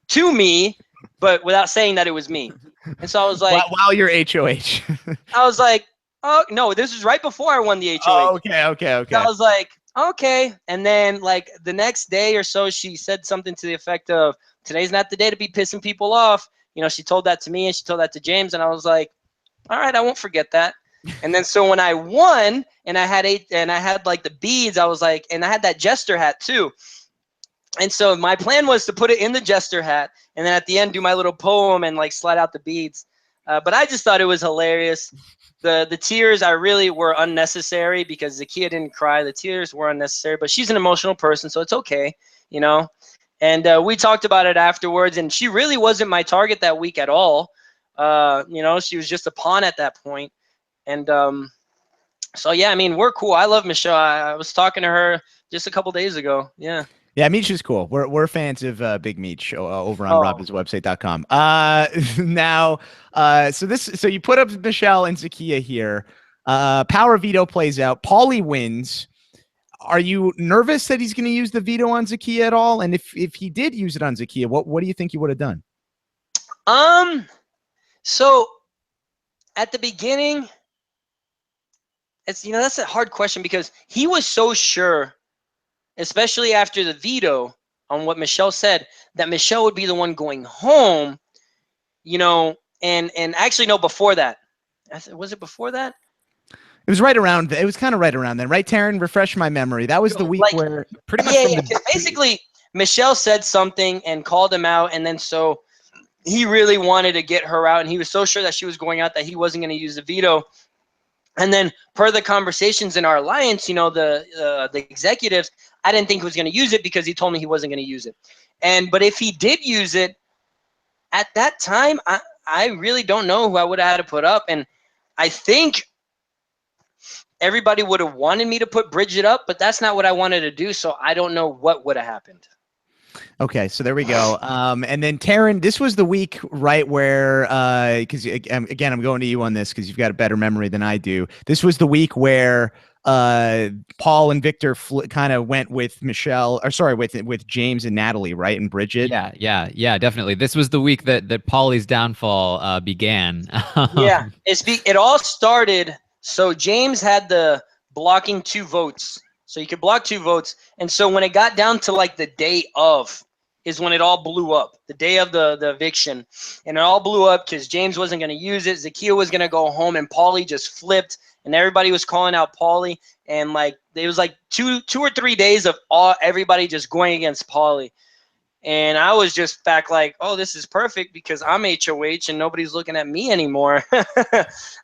to me, but without saying that it was me. And so I was like, while you're HOH. I was like, oh, no, this was right before I won the HOH. Oh, okay. So I was like, okay. And then like the next day or so, she said something to the effect of, today's not the day to be pissing people off. She told that to me and she told that to James. And I was like, all right, I won't forget that. And then so when I won and I had like the beads, I was like, and I had that jester hat too. And so my plan was to put it in the jester hat and then at the end do my little poem and like slide out the beads. But I just thought it was hilarious. The tears were unnecessary because Zakiya didn't cry. The tears were unnecessary, but she's an emotional person, so it's okay, And we talked about it afterwards, and she really wasn't my target that week at all. She was just a pawn at that point. And so, yeah, I mean, we're cool. I love Michelle. I was talking to her just a couple days ago. Yeah. Yeah, Meech is cool. We're fans of Big Meech over on RHAPpyswebsite.com. Now, so you put up Michelle and Zakiya here. Power veto plays out. Paulie wins. Are you nervous that he's going to use the veto on Zakiya at all? And if he did use it on Zakiya, what do you think he would have done? So at the beginning, it's that's a hard question because he was so sure, especially after the veto on what Michelle said, that Michelle would be the one going home. And actually no, before that, was it before that? It was right around. It was kind of right around then, right, Taryn? Refresh my memory. That was the week where pretty much basically Michelle said something and called him out, and then so he really wanted to get her out, and he was so sure that she was going out that he wasn't going to use the veto. And then per the conversations in our alliance, the executives, I didn't think he was going to use it because he told me he wasn't going to use it. But if he did use it at that time, I really don't know who I would have had to put up, and I think everybody would have wanted me to put Bridget up, but that's not what I wanted to do. So I don't know what would have happened. Okay, so there we go. And then Taryn, this was the week, right, where because again, I'm going to you on this because you've got a better memory than I do. This was the week where Paul and Victor kind of went with Michelle, or sorry, with James and Natalie, right, and Bridget. Yeah, definitely. This was the week that Paulie's downfall began. Yeah, it all started. So James had the blocking 2 votes. So you could block 2 votes. And so when it got down to like the day of is when it all blew up. The day of the eviction. And it all blew up because James wasn't going to use it. Zakiya was going to go home, and Paulie just flipped. And everybody was calling out Paulie. And like it was like 2 or 3 days of everybody just going against Paulie. And I was just back like, oh, this is perfect because I'm HOH and nobody's looking at me anymore.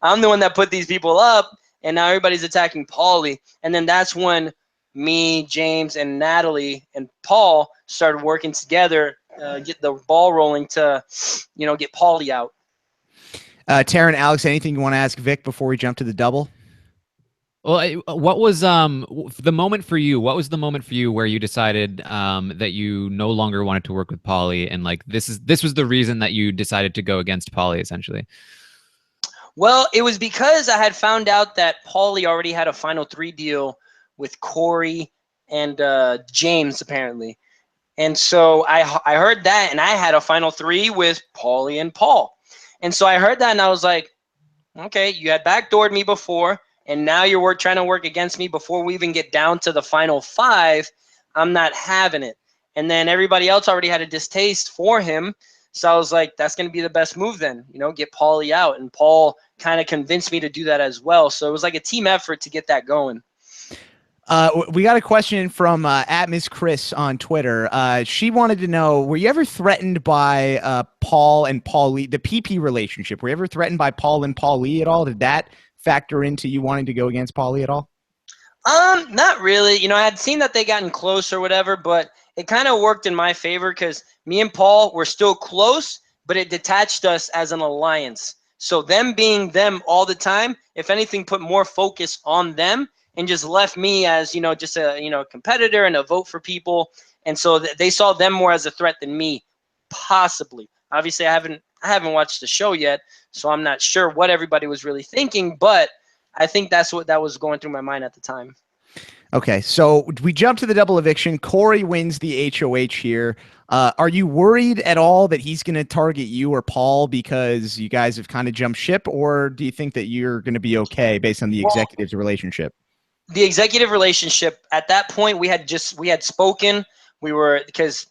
I'm the one that put these people up, and now everybody's attacking Paulie. And then that's when me, James, and Natalie and Paul started working together, get the ball rolling to, get Paulie out. Taryn, Alex, anything you want to ask Vic before we jump to the double? Well, what was the moment for you? What was the moment for you where you decided that you no longer wanted to work with Paulie, and like this was the reason that you decided to go against Paulie, essentially? Well, it was because I had found out that Paulie already had a Final 3 deal with Corey and James, apparently. And so I heard that, and I had a Final 3 with Paulie and Paul. And so I heard that, and I was like, okay, you had backdoored me before, and now you're trying to work against me before we even get down to the Final 5. I'm not having it. And then everybody else already had a distaste for him. So I was like, that's going to be the best move then, get Paulie out. And Paul kind of convinced me to do that as well. So it was like a team effort to get that going. We got a question from @Miss Chris on Twitter. She wanted to know, were you ever threatened by Paul and Paulie, the PP relationship? Were you ever threatened by Paul and Paulie at all? Did that factor into you wanting to go against Paulie at all? Not really. I had seen that they gotten close or whatever, but it kind of worked in my favor because me and Paul were still close, but it detached us as an alliance. So them being them all the time, if anything, put more focus on them and just left me as, just a, competitor and a vote for people. And so they saw them more as a threat than me, possibly. Obviously, I haven't watched the show yet, so I'm not sure what everybody was really thinking, but I think that's what that was going through my mind at the time. Okay, so we jump to the double eviction. Corey wins the HOH here. Are you worried at all that he's going to target you or Paul because you guys have kind of jumped ship, or do you think that you're going to be okay based on the executives' relationship? The executive relationship, at that point, we had spoken. Because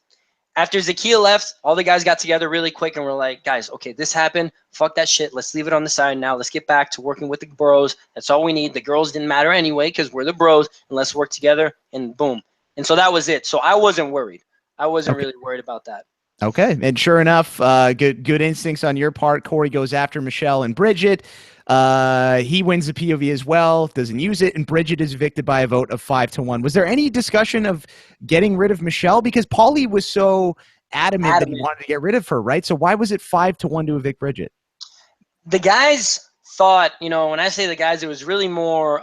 after Zakiya left, all the guys got together really quick and were like, guys, okay, this happened. Fuck that shit. Let's leave it on the side now. Let's get back to working with the bros. That's all we need. The girls didn't matter anyway because we're the bros, and let's work together, and boom. And so that was it. So I wasn't worried. I wasn't really worried about that. Okay, and sure enough, good instincts on your part. Corey goes after Michelle and Bridget. He wins the POV as well, doesn't use it, and Bridget is evicted by a vote of 5-1. Was there any discussion of getting rid of Michelle? Because Paulie was so adamant that he wanted to get rid of her, right? So why was it 5-1 to evict Bridget? The guys thought, when I say the guys, it was really more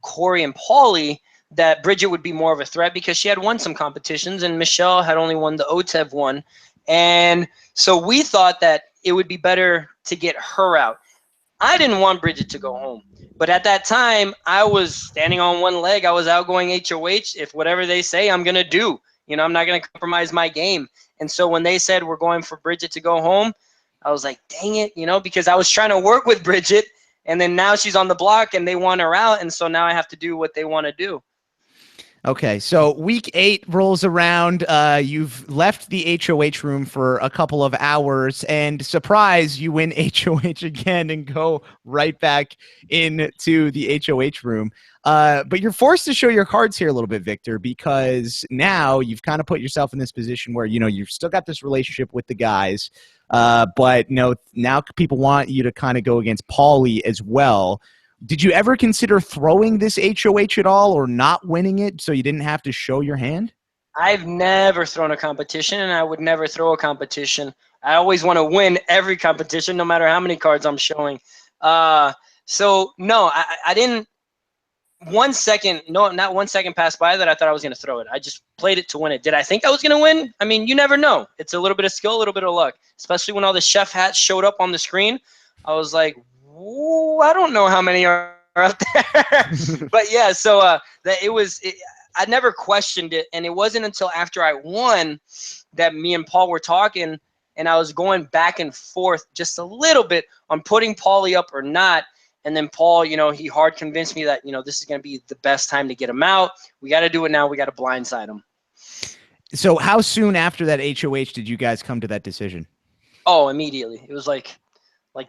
Corey and Paulie, that Bridget would be more of a threat because she had won some competitions and Michelle had only won the OTEV one. And so we thought that it would be better to get her out. I didn't want Bridget to go home. But at that time, I was standing on one leg. I was outgoing HOH. If whatever they say, I'm going to do. You know, I'm not going to compromise my game. And so when they said we're going for Bridget to go home, I was like, dang it, you know, because I was trying to work with Bridget. And then now she's on the block and they want her out. And so now I have to do what they want to do. Okay, so week 8 rolls around. You've left the HOH room for a couple of hours, and surprise, you win HOH again and go right back into the HOH room. But you're forced to show your cards here a little bit, Victor, because now you've kind of put yourself in this position where, you know, you've still got this relationship with the guys, but, you know, now people want you to kind of go against Paulie as well. Did you ever consider throwing this HOH at all or not winning it so you didn't have to show your hand? I've never thrown a competition, and I would never throw a competition. I always want to win every competition, no matter how many cards I'm showing. So, no, I didn't. 1 second, no, not 1 second passed by that I thought I was going to throw it. I just played it to win it. Did I think I was going to win? I mean, you never know. It's a little bit of skill, a little bit of luck, especially when all the chef hats showed up on the screen. I was like, ooh, I don't know how many are up there. But yeah, so I never questioned it. And it wasn't until after I won that me and Paul were talking, and I was going back and forth just a little bit on putting Paulie up or not. And then Paul, you know, he hard convinced me that, you know, this is going to be the best time to get him out. We got to do it now. We got to blindside him. So how soon after that HOH did you guys come to that decision? Oh, immediately. It was like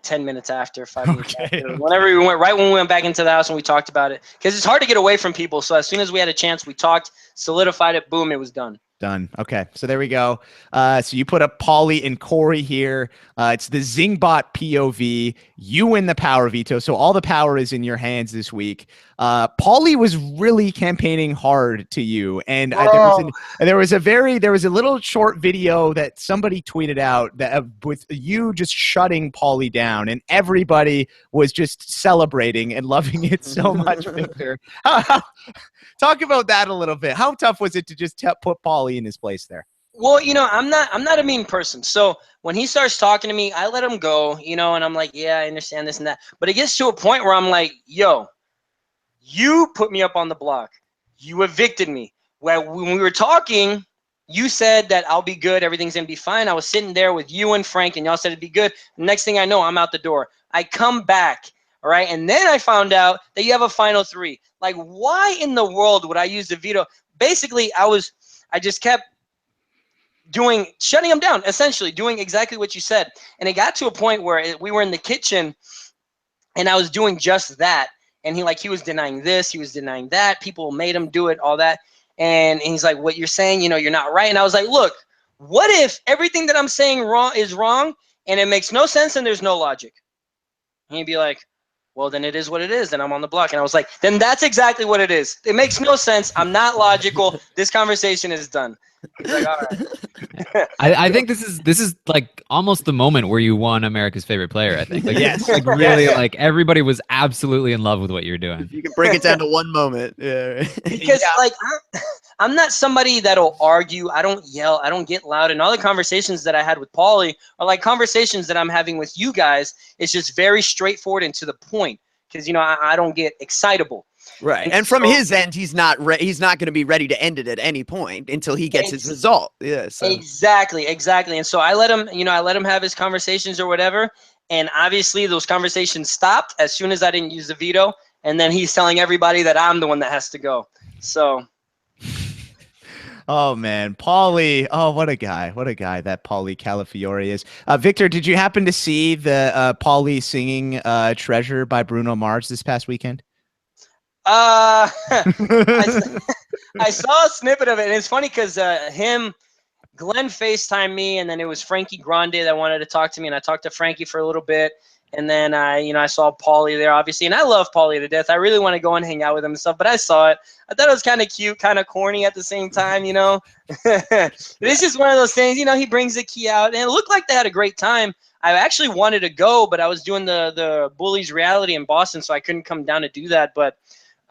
10 minutes after, 5 minutes after. Whenever we went, right when we went back into the house and we talked about it. Because it's hard to get away from people. So as soon as we had a chance, we talked, solidified it, boom, it was done. Done. Okay, so there we go. So you put up Paulie and Corey here. It's the Zingbot POV. You win the power veto, so all the power is in your hands this week. Paulie was really campaigning hard to you, and there was a little short video that somebody tweeted out that with you just shutting Paulie down, and everybody was just celebrating and loving it so much, Victor. Talk about that a little bit. How tough was it to just put Paulie in his place there? Well, you know, I'm not a mean person. So when he starts talking to me, I let him go, you know, and I'm like, yeah, I understand this and that. But it gets to a point where I'm like, yo, you put me up on the block. You evicted me. When we were talking, you said that I'll be good. Everything's going to be fine. I was sitting there with you and Frank, and y'all said it'd be good. The next thing I know, I'm out the door. I come back. All right. And then I found out that you have a final 3. Like, why in the world would I use the veto? Basically, I just kept shutting him down, essentially doing exactly what you said. And it got to a point where we were in the kitchen and I was doing just that. And he was denying this, he was denying that. People made him do it, all that. And he's like, what you're saying, you know, you're not right. And I was like, look, what if everything that I'm saying is wrong and it makes no sense and there's no logic? And he'd be like, well, then it is what it is. Then I'm on the block. And I was like, then that's exactly what it is. It makes no sense. I'm not logical. This conversation is done. He's like, all right. I think this is like almost the moment where you won America's favorite player. I think. Like, yes. Like really, like everybody was absolutely in love with what you're doing. You can break it down to one moment. Yeah. Because like I'm not somebody that'll argue. I don't yell. I don't get loud. And all the conversations that I had with Paulie are like conversations that I'm having with you guys. It's just very straightforward and to the point. Because, you know, I don't get excitable. Right. And from his end, he's not going to be ready to end it at any point until he gets his result. Yeah. So. Exactly. And so I let him have his conversations or whatever. And obviously those conversations stopped as soon as I didn't use the veto. And then he's telling everybody that I'm the one that has to go. So. Oh, man. Paulie. Oh, what a guy that Paulie Calafiore is. Victor, did you happen to see the Paulie singing Treasure by Bruno Mars this past weekend? I saw a snippet of it, and it's funny because Glenn FaceTimed me, and then it was Frankie Grande that wanted to talk to me, and I talked to Frankie for a little bit, and then I saw Paulie there, obviously, and I love Paulie to death. I really want to go and hang out with him and stuff, but I saw it. I thought it was kind of cute, kind of corny at the same time, you know. It's just one of those things, you know. He brings the key out, and it looked like they had a great time. I actually wanted to go, but I was doing the Bullies reality in Boston, so I couldn't come down to do that, but.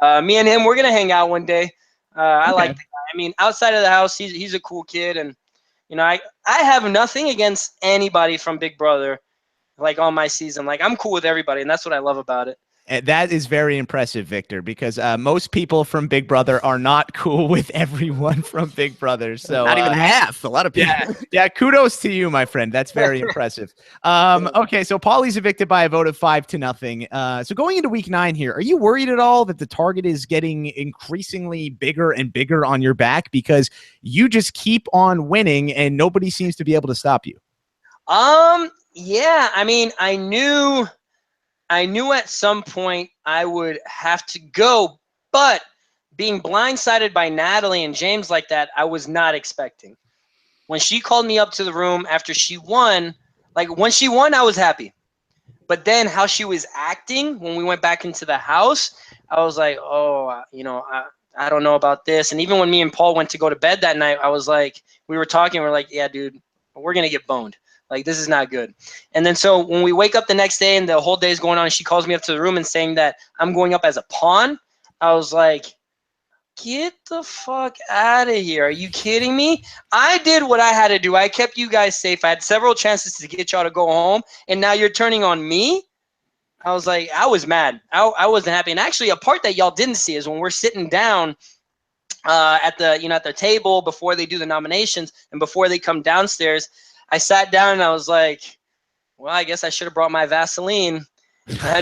Me and him, we're gonna hang out one day. I like the guy. I mean, outside of the house, he's a cool kid, and you know, I have nothing against anybody from Big Brother like on my season. Like I'm cool with everybody, and that's what I love about it. And that is very impressive, Victor, because most people from Big Brother are not cool with everyone from Big Brother. So Not even half. A lot of people. yeah, kudos to you, my friend. That's very impressive. Okay, so Paulie's evicted by a vote of 5-0. So going into week 9 here, are you worried at all that the target is getting increasingly bigger and bigger on your back because you just keep on winning and nobody seems to be able to stop you? Yeah, I mean, I knew at some point I would have to go, but being blindsided by Natalie and James like that, I was not expecting. When she called me up to the room after she won, like when she won, I was happy. But then how she was acting when we went back into the house, I was like, oh, you know, I don't know about this. And even when me and Paul went to go to bed that night, I was like, we were talking, we're like, yeah, dude, we're going to get boned. Like, this is not good. And then so when we wake up the next day and the whole day is going on, and she calls me up to the room and saying that I'm going up as a pawn, I was like, get the fuck out of here. Are you kidding me? I did what I had to do. I kept you guys safe. I had several chances to get y'all to go home, and now you're turning on me? I was like, I was mad. I wasn't happy. And actually, a part that y'all didn't see is when we're sitting down at the table before they do the nominations and before they come downstairs, I sat down and I was like, well, I guess I should have brought my Vaseline. I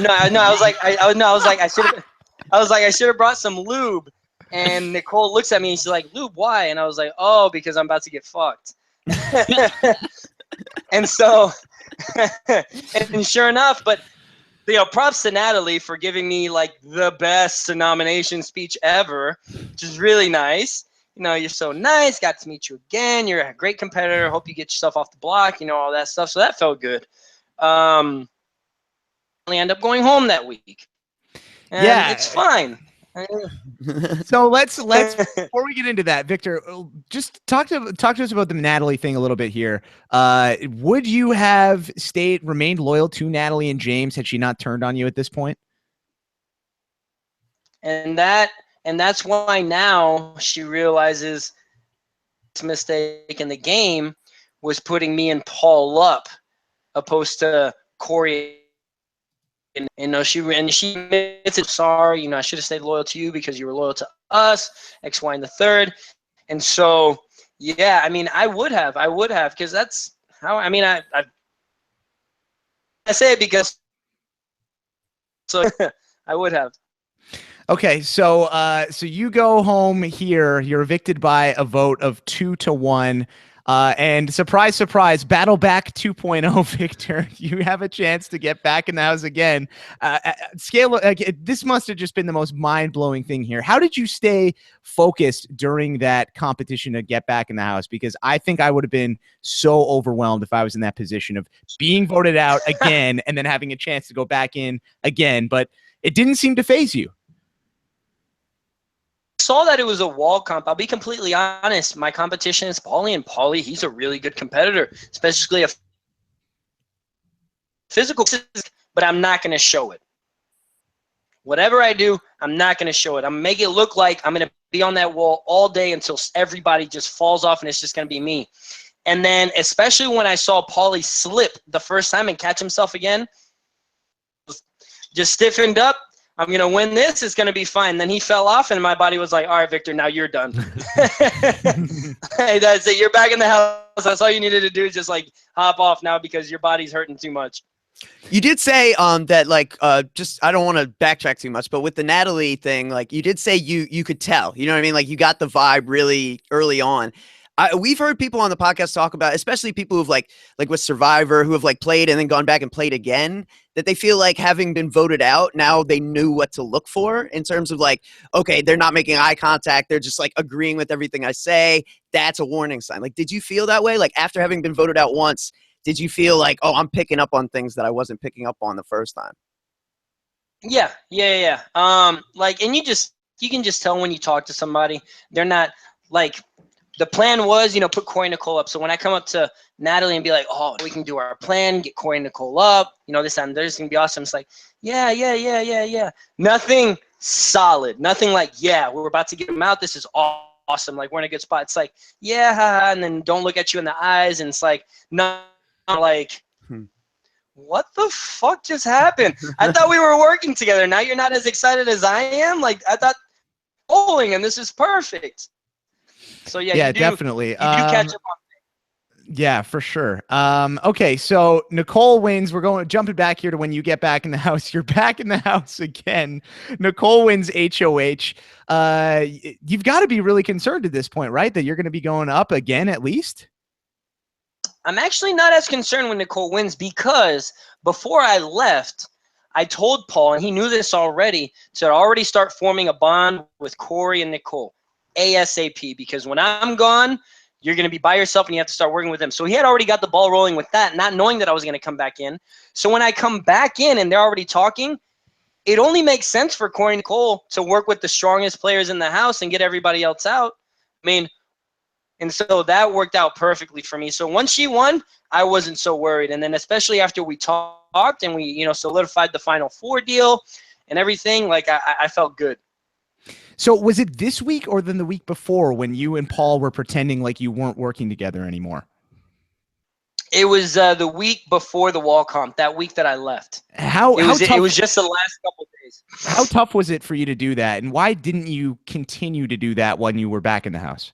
should have brought some lube. And Nicole looks at me and she's like, lube, why? And I was like, oh, because I'm about to get fucked. And so, and sure enough, but props to Natalie for giving me like the best nomination speech ever, which is really nice. You know, you're so nice. Got to meet you again. You're a great competitor. Hope you get yourself off the block. You know, all that stuff. So that felt good. I end up going home that week. And yeah, it's fine. So let's before we get into that, Victor, just talk to us about the Natalie thing a little bit here. Would you have remained loyal to Natalie and James had she not turned on you at this point? And that's why now she realizes this mistake in the game was putting me and Paul up, opposed to Corey. And you know, she admits it. Sorry, you know, I should have stayed loyal to you because you were loyal to us, X, Y, and the third. And so, yeah, I mean, I would have, because that's how. I mean, I say it because so I would have. Okay, so so you go home here. You're evicted by a vote of 2-1. And surprise, surprise, Battle Back 2.0, Victor. You have a chance to get back in the house again. This must have just been the most mind-blowing thing here. How did you stay focused during that competition to get back in the house? Because I think I would have been so overwhelmed if I was in that position of being voted out again and then having a chance to go back in again. But it didn't seem to faze you. Saw that it was a wall comp. I'll be completely honest. My competition is Paulie, and Paulie, he's a really good competitor, especially a physical, but I'm not going to show it. Whatever I do, I'm not going to show it. I'm going to make it look like I'm going to be on that wall all day until everybody just falls off and it's just going to be me. And then, especially when I saw Paulie slip the first time and catch himself again, just stiffened up. I'm going to win this. It's going to be fine. Then he fell off, and my body was like, all right, Victor, now you're done. Hey, that's it. You're back in the house. That's all you needed to do is just, like, hop off now because your body's hurting too much. You did say that, like, just I don't want to backtrack too much, but with the Natalie thing, like, you did say you could tell. You know what I mean? Like, you got the vibe really early on. We've heard people on the podcast talk about, especially people who've like with Survivor, who have like played and then gone back and played again, that they feel like having been voted out, now they knew what to look for in terms of like, okay, they're not making eye contact. They're just like agreeing with everything I say. That's a warning sign. Like, did you feel that way? Like after having been voted out once, did you feel like, oh, I'm picking up on things that I wasn't picking up on the first time? Yeah. Like, and you can just tell when you talk to somebody, they're not like, the plan was, you know, put Corey and Nicole up. So when I come up to Natalie and be like, oh, we can do our plan, get Corey and Nicole up, you know, this time there's going to be awesome. It's like, yeah. Nothing solid. Nothing like, yeah, we're about to get them out. This is awesome. Like, we're in a good spot. It's like, yeah, and then don't look at you in the eyes. And it's like, no, like, what the fuck just happened? I thought we were working together. Now you're not as excited as I am. Like, I thought bowling, and this is perfect. So yeah, definitely. You do catch up on. Yeah, for sure. Okay, so Nicole wins. We're jumping back here to when you get back in the house. You're back in the house again. Nicole wins HOH. You've got to be really concerned at this point, right? That you're going to be going up again at least? I'm actually not as concerned when Nicole wins, because before I left, I told Paul, and he knew this already, to already start forming a bond with Corey and Nicole ASAP, because when I'm gone, you're going to be by yourself and you have to start working with them. So he had already got the ball rolling with that, not knowing that I was going to come back in. So when I come back in and they're already talking, it only makes sense for Corey and Nicole to work with the strongest players in the house and get everybody else out. I mean, and so that worked out perfectly for me. So once she won, I wasn't so worried. And then especially after we talked and we, solidified the Final Four deal and everything, like I felt good. So was it this week or then the week before when you and Paul were pretending like you weren't working together anymore? It was the week before the wall comp, that week that I left. It was just the last couple of days. How tough was it for you to do that? And why didn't you continue to do that when you were back in the house?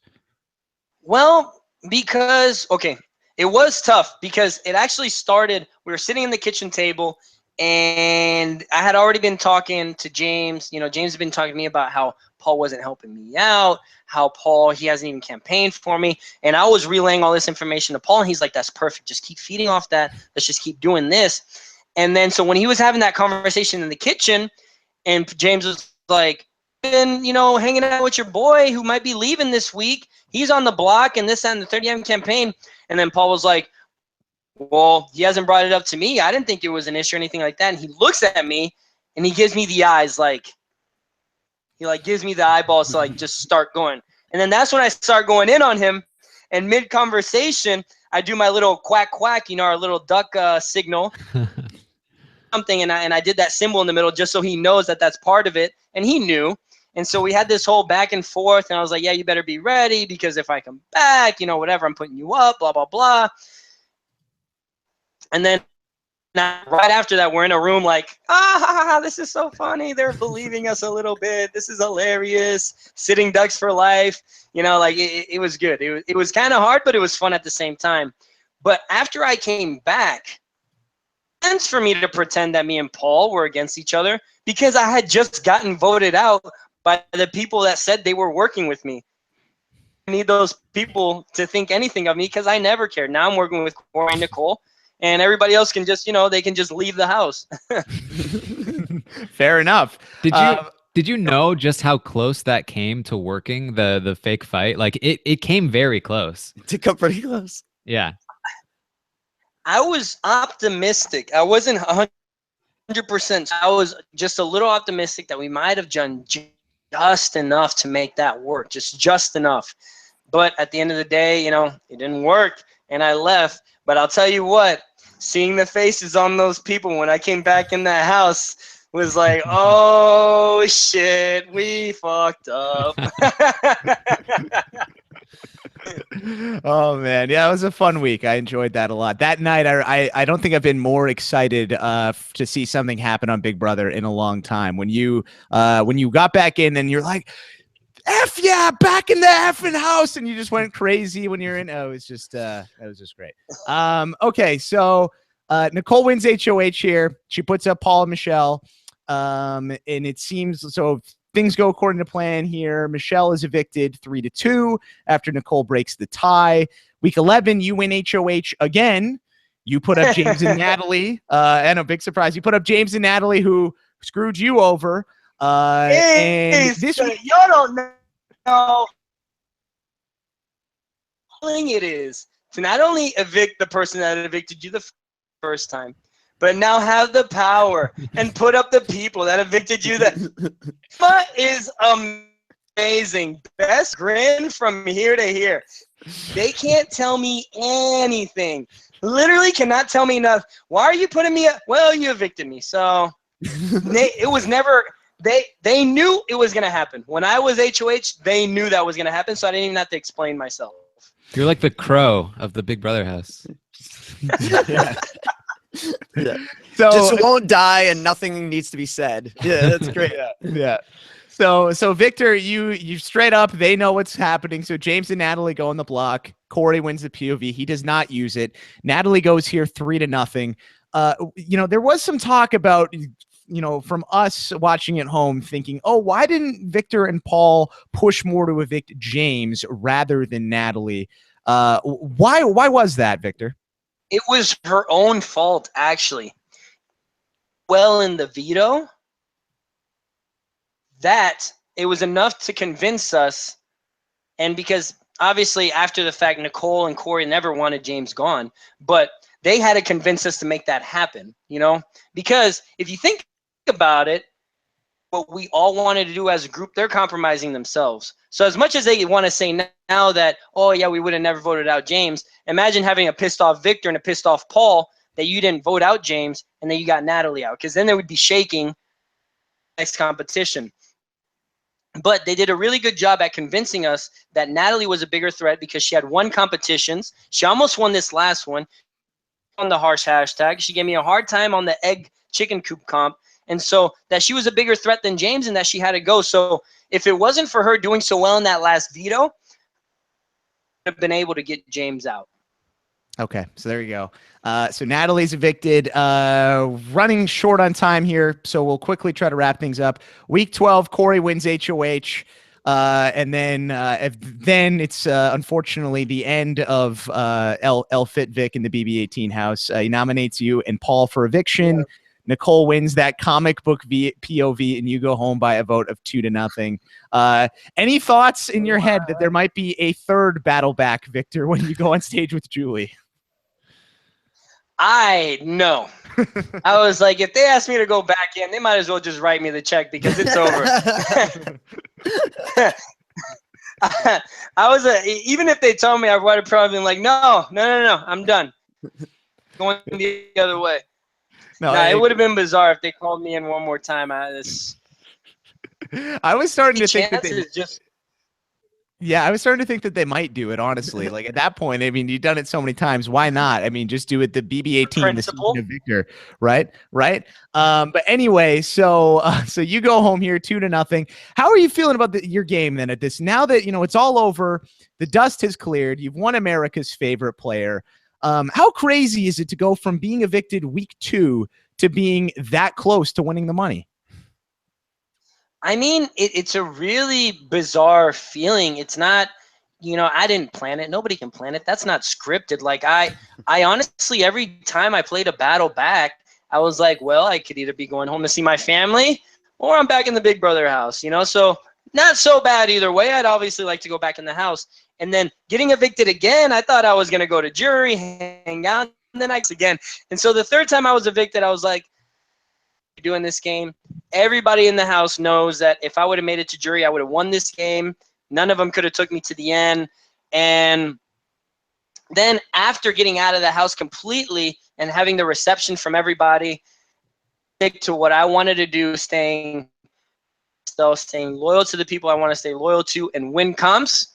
Well, because, it was tough because it actually started, we were sitting in the kitchen table and I had already been talking to James. James had been talking to me about how Paul wasn't helping me out, how Paul, he hasn't even campaigned for me. And I was relaying all this information to Paul, and he's like, that's perfect. Just keep feeding off that. Let's just keep doing this. And then so when he was having that conversation in the kitchen, and James was like, been, hanging out with your boy who might be leaving this week. He's on the block and this and the 30M campaign. And then Paul was like, well, he hasn't brought it up to me. I didn't think it was an issue or anything like that. And he looks at me and he gives me the eyes, he gives me the eyeballs to just start going. And then that's when I start going in on him. And mid conversation, I do my little quack quack, our little duck signal, something, and I did that symbol in the middle just so he knows that that's part of it, and he knew. And so we had this whole back and forth, and I was like, yeah, you better be ready, because if I come back, whatever, I'm putting you up, blah, blah, blah. And then right after that, we're in a room like, this is so funny. They're believing us a little bit. This is hilarious. Sitting ducks for life. It was good. It was kind of hard, but it was fun at the same time. But after I came back, it made sense for me to pretend that me and Paul were against each other, because I had just gotten voted out by the people that said they were working with me. I need those people to think anything of me, because I never cared. Now I'm working with Corey and Nicole, and everybody else can just, they can just leave the house. Fair enough. Did you know just how close that came to working the fake fight? Like it came very close. To come pretty close. Yeah. I was optimistic. I wasn't 100%. I was just a little optimistic that we might have done just enough to make that work, just enough. But at the end of the day, it didn't work, and I left. But I'll tell you what, seeing the faces on those people when I came back in that house was like, oh shit, we fucked up. Oh man, yeah, it was a fun week. I enjoyed that a lot. That night, I don't think I've been more excited to see something happen on Big Brother in a long time. When you got back in and you're like, F yeah, back in the effing house, and you just went crazy when you're in. Oh, it was just great. Okay, so Nicole wins HOH here. She puts up Paul and Michelle, and it seems so. Things go according to plan here. Michelle is evicted 3-2 after Nicole breaks the tie. Week 11, you win HOH again. You put up James and Natalie. And a big surprise, you put up James and Natalie, who screwed you over. And this y'all don't know how it is to not only evict the person that evicted you the first time, but now have the power and put up the people that evicted you. That is amazing. Best grin from here to here. They can't tell me anything. Literally cannot tell me nothing. Why are you putting me up? Well, you evicted me. So it was never, they knew it was going to happen. When I was HOH, they knew that was going to happen. So I didn't even have to explain myself. You're like the crow of the Big Brother house. Yeah. Yeah. So Just won't die and nothing needs to be said. Yeah, that's great. yeah. So Victor, you straight up, they know what's happening. So James and Natalie go on the block. Corey wins the POV. He does not use it. Natalie goes here 3-0. There was some talk about, from us watching at home thinking, oh, why didn't Victor and Paul push more to evict James rather than Natalie? Why was that, Victor? It was her own fault, actually. Well, in the veto, that it was enough to convince us, and because obviously after the fact, Nicole and Corey never wanted James gone, but they had to convince us to make that happen, because if you think about it, what we all wanted to do as a group, they're compromising themselves. So as much as they want to say now that, oh yeah, we would have never voted out James, imagine having a pissed off Victor and a pissed off Paul that you didn't vote out James and then you got Natalie out, because then they would be shaking next competition. But they did a really good job at convincing us that Natalie was a bigger threat because she had won competitions. She almost won this last one on the harsh hashtag. She gave me a hard time on the egg chicken coop comp. And so that she was a bigger threat than James and that she had to go. So if it wasn't for her doing so well in that last veto, have been able to get James out. Okay, so there you go. So Natalie's evicted, running short on time here, so we'll quickly try to wrap things up. Week 12, Corey wins HOH, and then it's unfortunately the end of L Fit Vic in the BB18 house. He nominates you and Paul for eviction. Yeah. Nicole wins that comic book POV, and you go home by a vote of 2-0. Any thoughts in your head that there might be a third battle back, Victor, when you go on stage with Julie? No. I was like, if they ask me to go back in, they might as well just write me the check because it's over. Even if they told me, I would have probably been like, no, I'm done. Going the other way. No, it would have been bizarre if they called me in one more time. I was starting to think that I was starting to think that they might do it, honestly. Like at that point, I mean, you've done it so many times. Why not? I mean, just do it the BB18, the season of Victor, right? But anyway, so you go home here 2-0. How are you feeling about your game then at this? Now that, it's all over, the dust has cleared, you've won America's favorite player. How crazy is it to go from being evicted week 2 to being that close to winning the money? I mean, it's a really bizarre feeling. It's not, I didn't plan it. Nobody can plan it. That's not scripted. Like I honestly, every time I played a battle back, I was like, well, I could either be going home to see my family or I'm back in the Big Brother house, so not so bad either way. I'd obviously like to go back in the house. And then getting evicted again, I thought I was going to go to jury, hang out, and then again. And so the third time I was evicted, I was like, doing this game. Everybody in the house knows that if I would have made it to jury, I would have won this game. None of them could have took me to the end. And then after getting out of the house completely and having the reception from everybody, stick to what I wanted to do, staying loyal to the people I want to stay loyal to and win comps.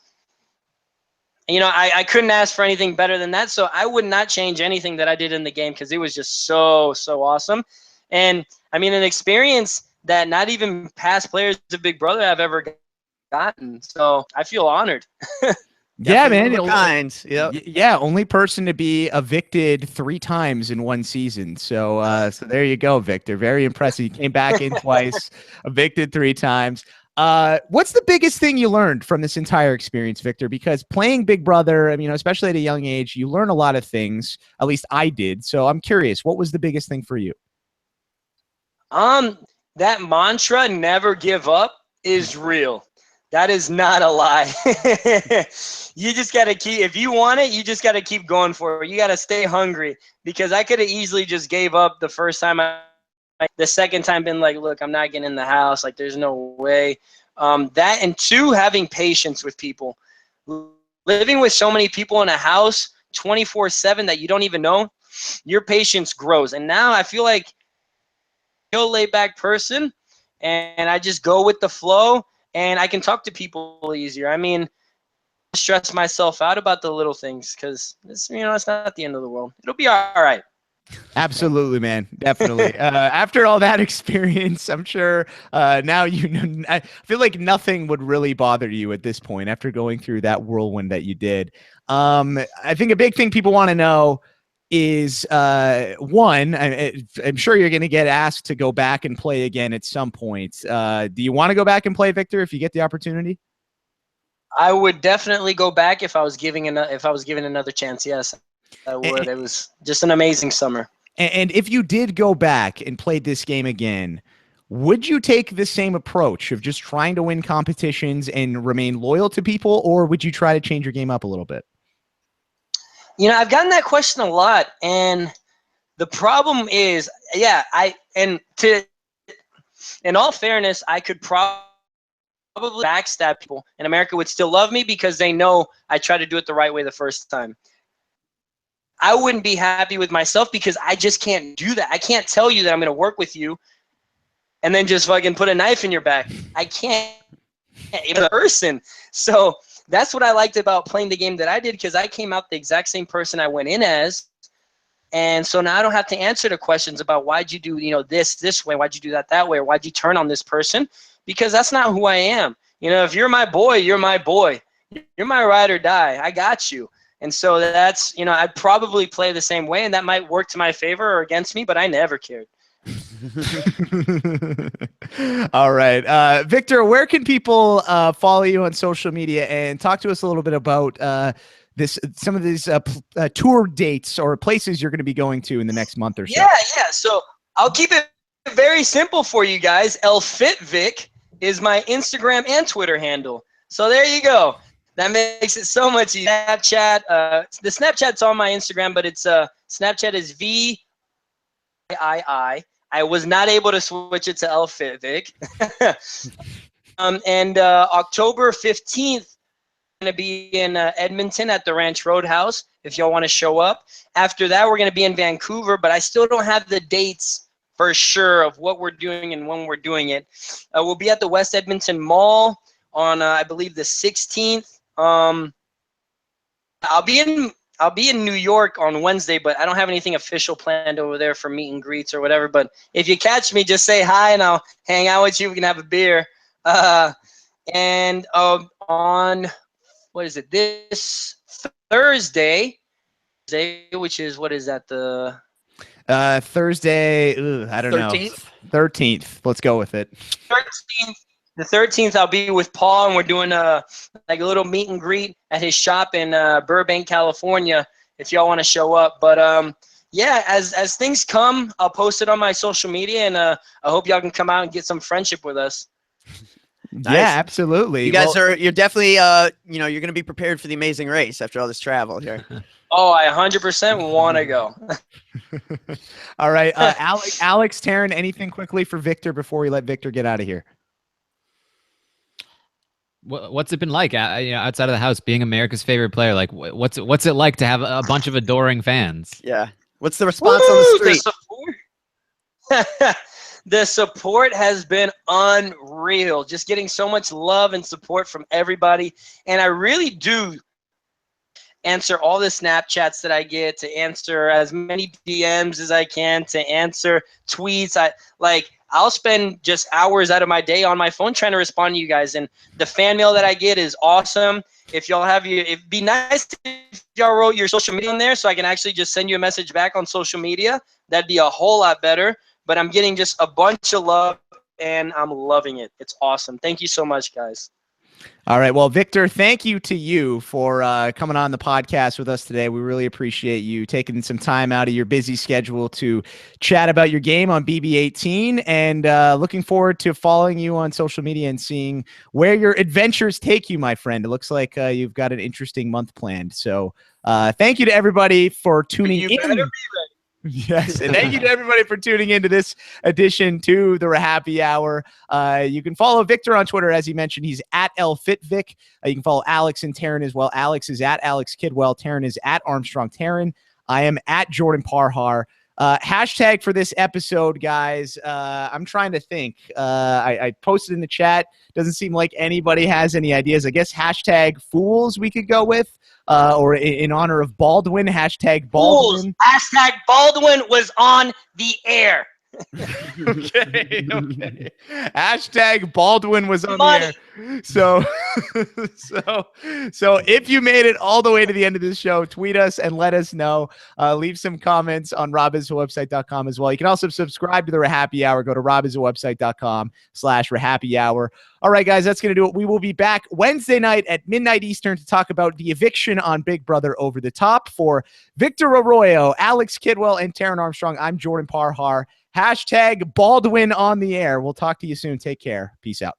I couldn't ask for anything better than that. So I would not change anything that I did in the game because it was just so awesome. And I mean, an experience that not even past players of Big Brother have ever gotten. So I feel honored. Yeah, man. Yeah, only person to be evicted 3 times in one season. So there you go, Victor. Very impressive. You came back in twice, evicted 3 times. What's the biggest thing you learned from this entire experience, Victor? Because playing Big Brother, I mean, especially at a young age, you learn a lot of things. At least I did. So I'm curious, what was the biggest thing for you? That mantra, never give up, is real. That is not a lie. You just got to keep, if you want it, you just got to keep going for it. You got to stay hungry, because I could have easily just gave up the first time. The second time been like, look, I'm not getting in the house. Like, there's no way. That, and 2, having patience with people. Living with so many people in a house 24/7 that you don't even know, your patience grows. And now I feel like a laid back person, and I just go with the flow, and I can talk to people easier. I mean, stress myself out about the little things, because it's not the end of the world. It'll be all right. Absolutely, man. Definitely. After all that experience, I'm sure now you know, I feel like nothing would really bother you at this point after going through that whirlwind that you did. I think a big thing people want to know is one, I'm sure you're going to get asked to go back and play again at some point. Do you want to go back and play, Victor, if you get the opportunity? I would definitely go back if I was given another chance. Yes, I would. It was just an amazing summer. And if you did go back and played this game again, would you take the same approach of just trying to win competitions and remain loyal to people, or would you try to change your game up a little bit? You know, I've gotten that question a lot, and the problem is, in all fairness, I could probably backstab people, and America would still love me because they know I tried to do it the right way the first time. I wouldn't be happy with myself because I just can't do that. I can't tell you that I'm going to work with you and then just fucking put a knife in your back. I can't. Even a person. So that's what I liked about playing the game that I did, because I came out the exact same person I went in as. And so now I don't have to answer the questions about why'd you do, this way, why'd you do that way, or why'd you turn on this person, because that's not who I am. If you're my boy, you're my boy. You're my ride or die. I got you. And so that's, I'd probably play the same way, and that might work to my favor or against me, but I never cared. All right. Victor, where can people follow you on social media, and talk to us a little bit about some of these tour dates or places you're going to be going to in the next month or so? Yeah. So I'll keep it very simple for you guys. LFitVic is my Instagram and Twitter handle. So there you go. That makes it so much easier. Snapchat, the Snapchat's on my Instagram, but it's Snapchat is VII. I was not able to switch it to LFitVic. And October 15th, I'm going to be in Edmonton at the Ranch Roadhouse if y'all want to show up. After that, we're going to be in Vancouver, but I still don't have the dates for sure of what we're doing and when we're doing it. We'll be at the West Edmonton Mall on, I believe, the 16th. I'll be in New York on Wednesday, but I don't have anything official planned over there for meet and greets or whatever. But if you catch me, just say hi and I'll hang out with you. We can have a beer. And on, what is it, this Thursday, which is, what is that, the Thursday, I don't 13th? know. 13th. Let's go with it. 13th. The 13th, I'll be with Paul, and we're doing a little meet and greet at his shop in Burbank, California, if y'all want to show up. But yeah, as things come, I'll post it on my social media, and I hope y'all can come out and get some friendship with us. Nice. Yeah, absolutely. You guys you're definitely, you're going to be prepared for the amazing race after all this travel here. Oh, I 100% want to go. All right. Alex, Taryn, anything quickly for Victor before we let Victor get out of here? What's it been like, outside of the house, being America's favorite player? Like, what's it like to have a bunch of adoring fans? Yeah. What's the response on the street? The support has been unreal. Just getting so much love and support from everybody. And I really do answer all the Snapchats that I get, to answer as many DMs as I can, to answer tweets. I'll spend just hours out of my day on my phone trying to respond to you guys. And the fan mail that I get is awesome. If y'all have it'd be nice if y'all wrote your social media in there so I can actually just send you a message back on social media. That'd be a whole lot better. But I'm getting just a bunch of love, and I'm loving it. It's awesome. Thank you so much, guys. All right. Well, Victor, thank you to you for coming on the podcast with us today. We really appreciate you taking some time out of your busy schedule to chat about your game on BB18, and looking forward to following you on social media and seeing where your adventures take you, my friend. It looks like you've got an interesting month planned. So thank you to everybody for tuning in. Better be ready. Yes, and thank you to everybody for tuning into this edition to the RHAPpy Hour. You can follow Victor on Twitter, as he mentioned. He's at LFitVic. You can follow Alex and Taryn as well. Alex is at Alex Kidwell. Taryn is at Armstrong Taryn. I am at Jordan Parhar. Hashtag for this episode, guys. I'm trying to think. I posted in the chat. Doesn't seem like anybody has any ideas. I guess hashtag fools we could go with. Or in honor of Baldwin, hashtag Baldwin. Fools. Hashtag Baldwin was on the air. Okay. Hashtag Baldwin was on the air. So if you made it all the way to the end of this show, tweet us and let us know. Leave some comments on robiswebsite.com as well. You can also subscribe to the RHAPpy Hour. Go to robiswebsite.com/RHAPpy Hour. All right, guys, that's going to do it. We will be back Wednesday night at midnight Eastern to talk about the eviction on Big Brother Over the Top. For Victor Arroyo, Alex Kidwell, and Taryn Armstrong, I'm Jordan Parhar. Hashtag Baldwin on the air. We'll talk to you soon. Take care. Peace out.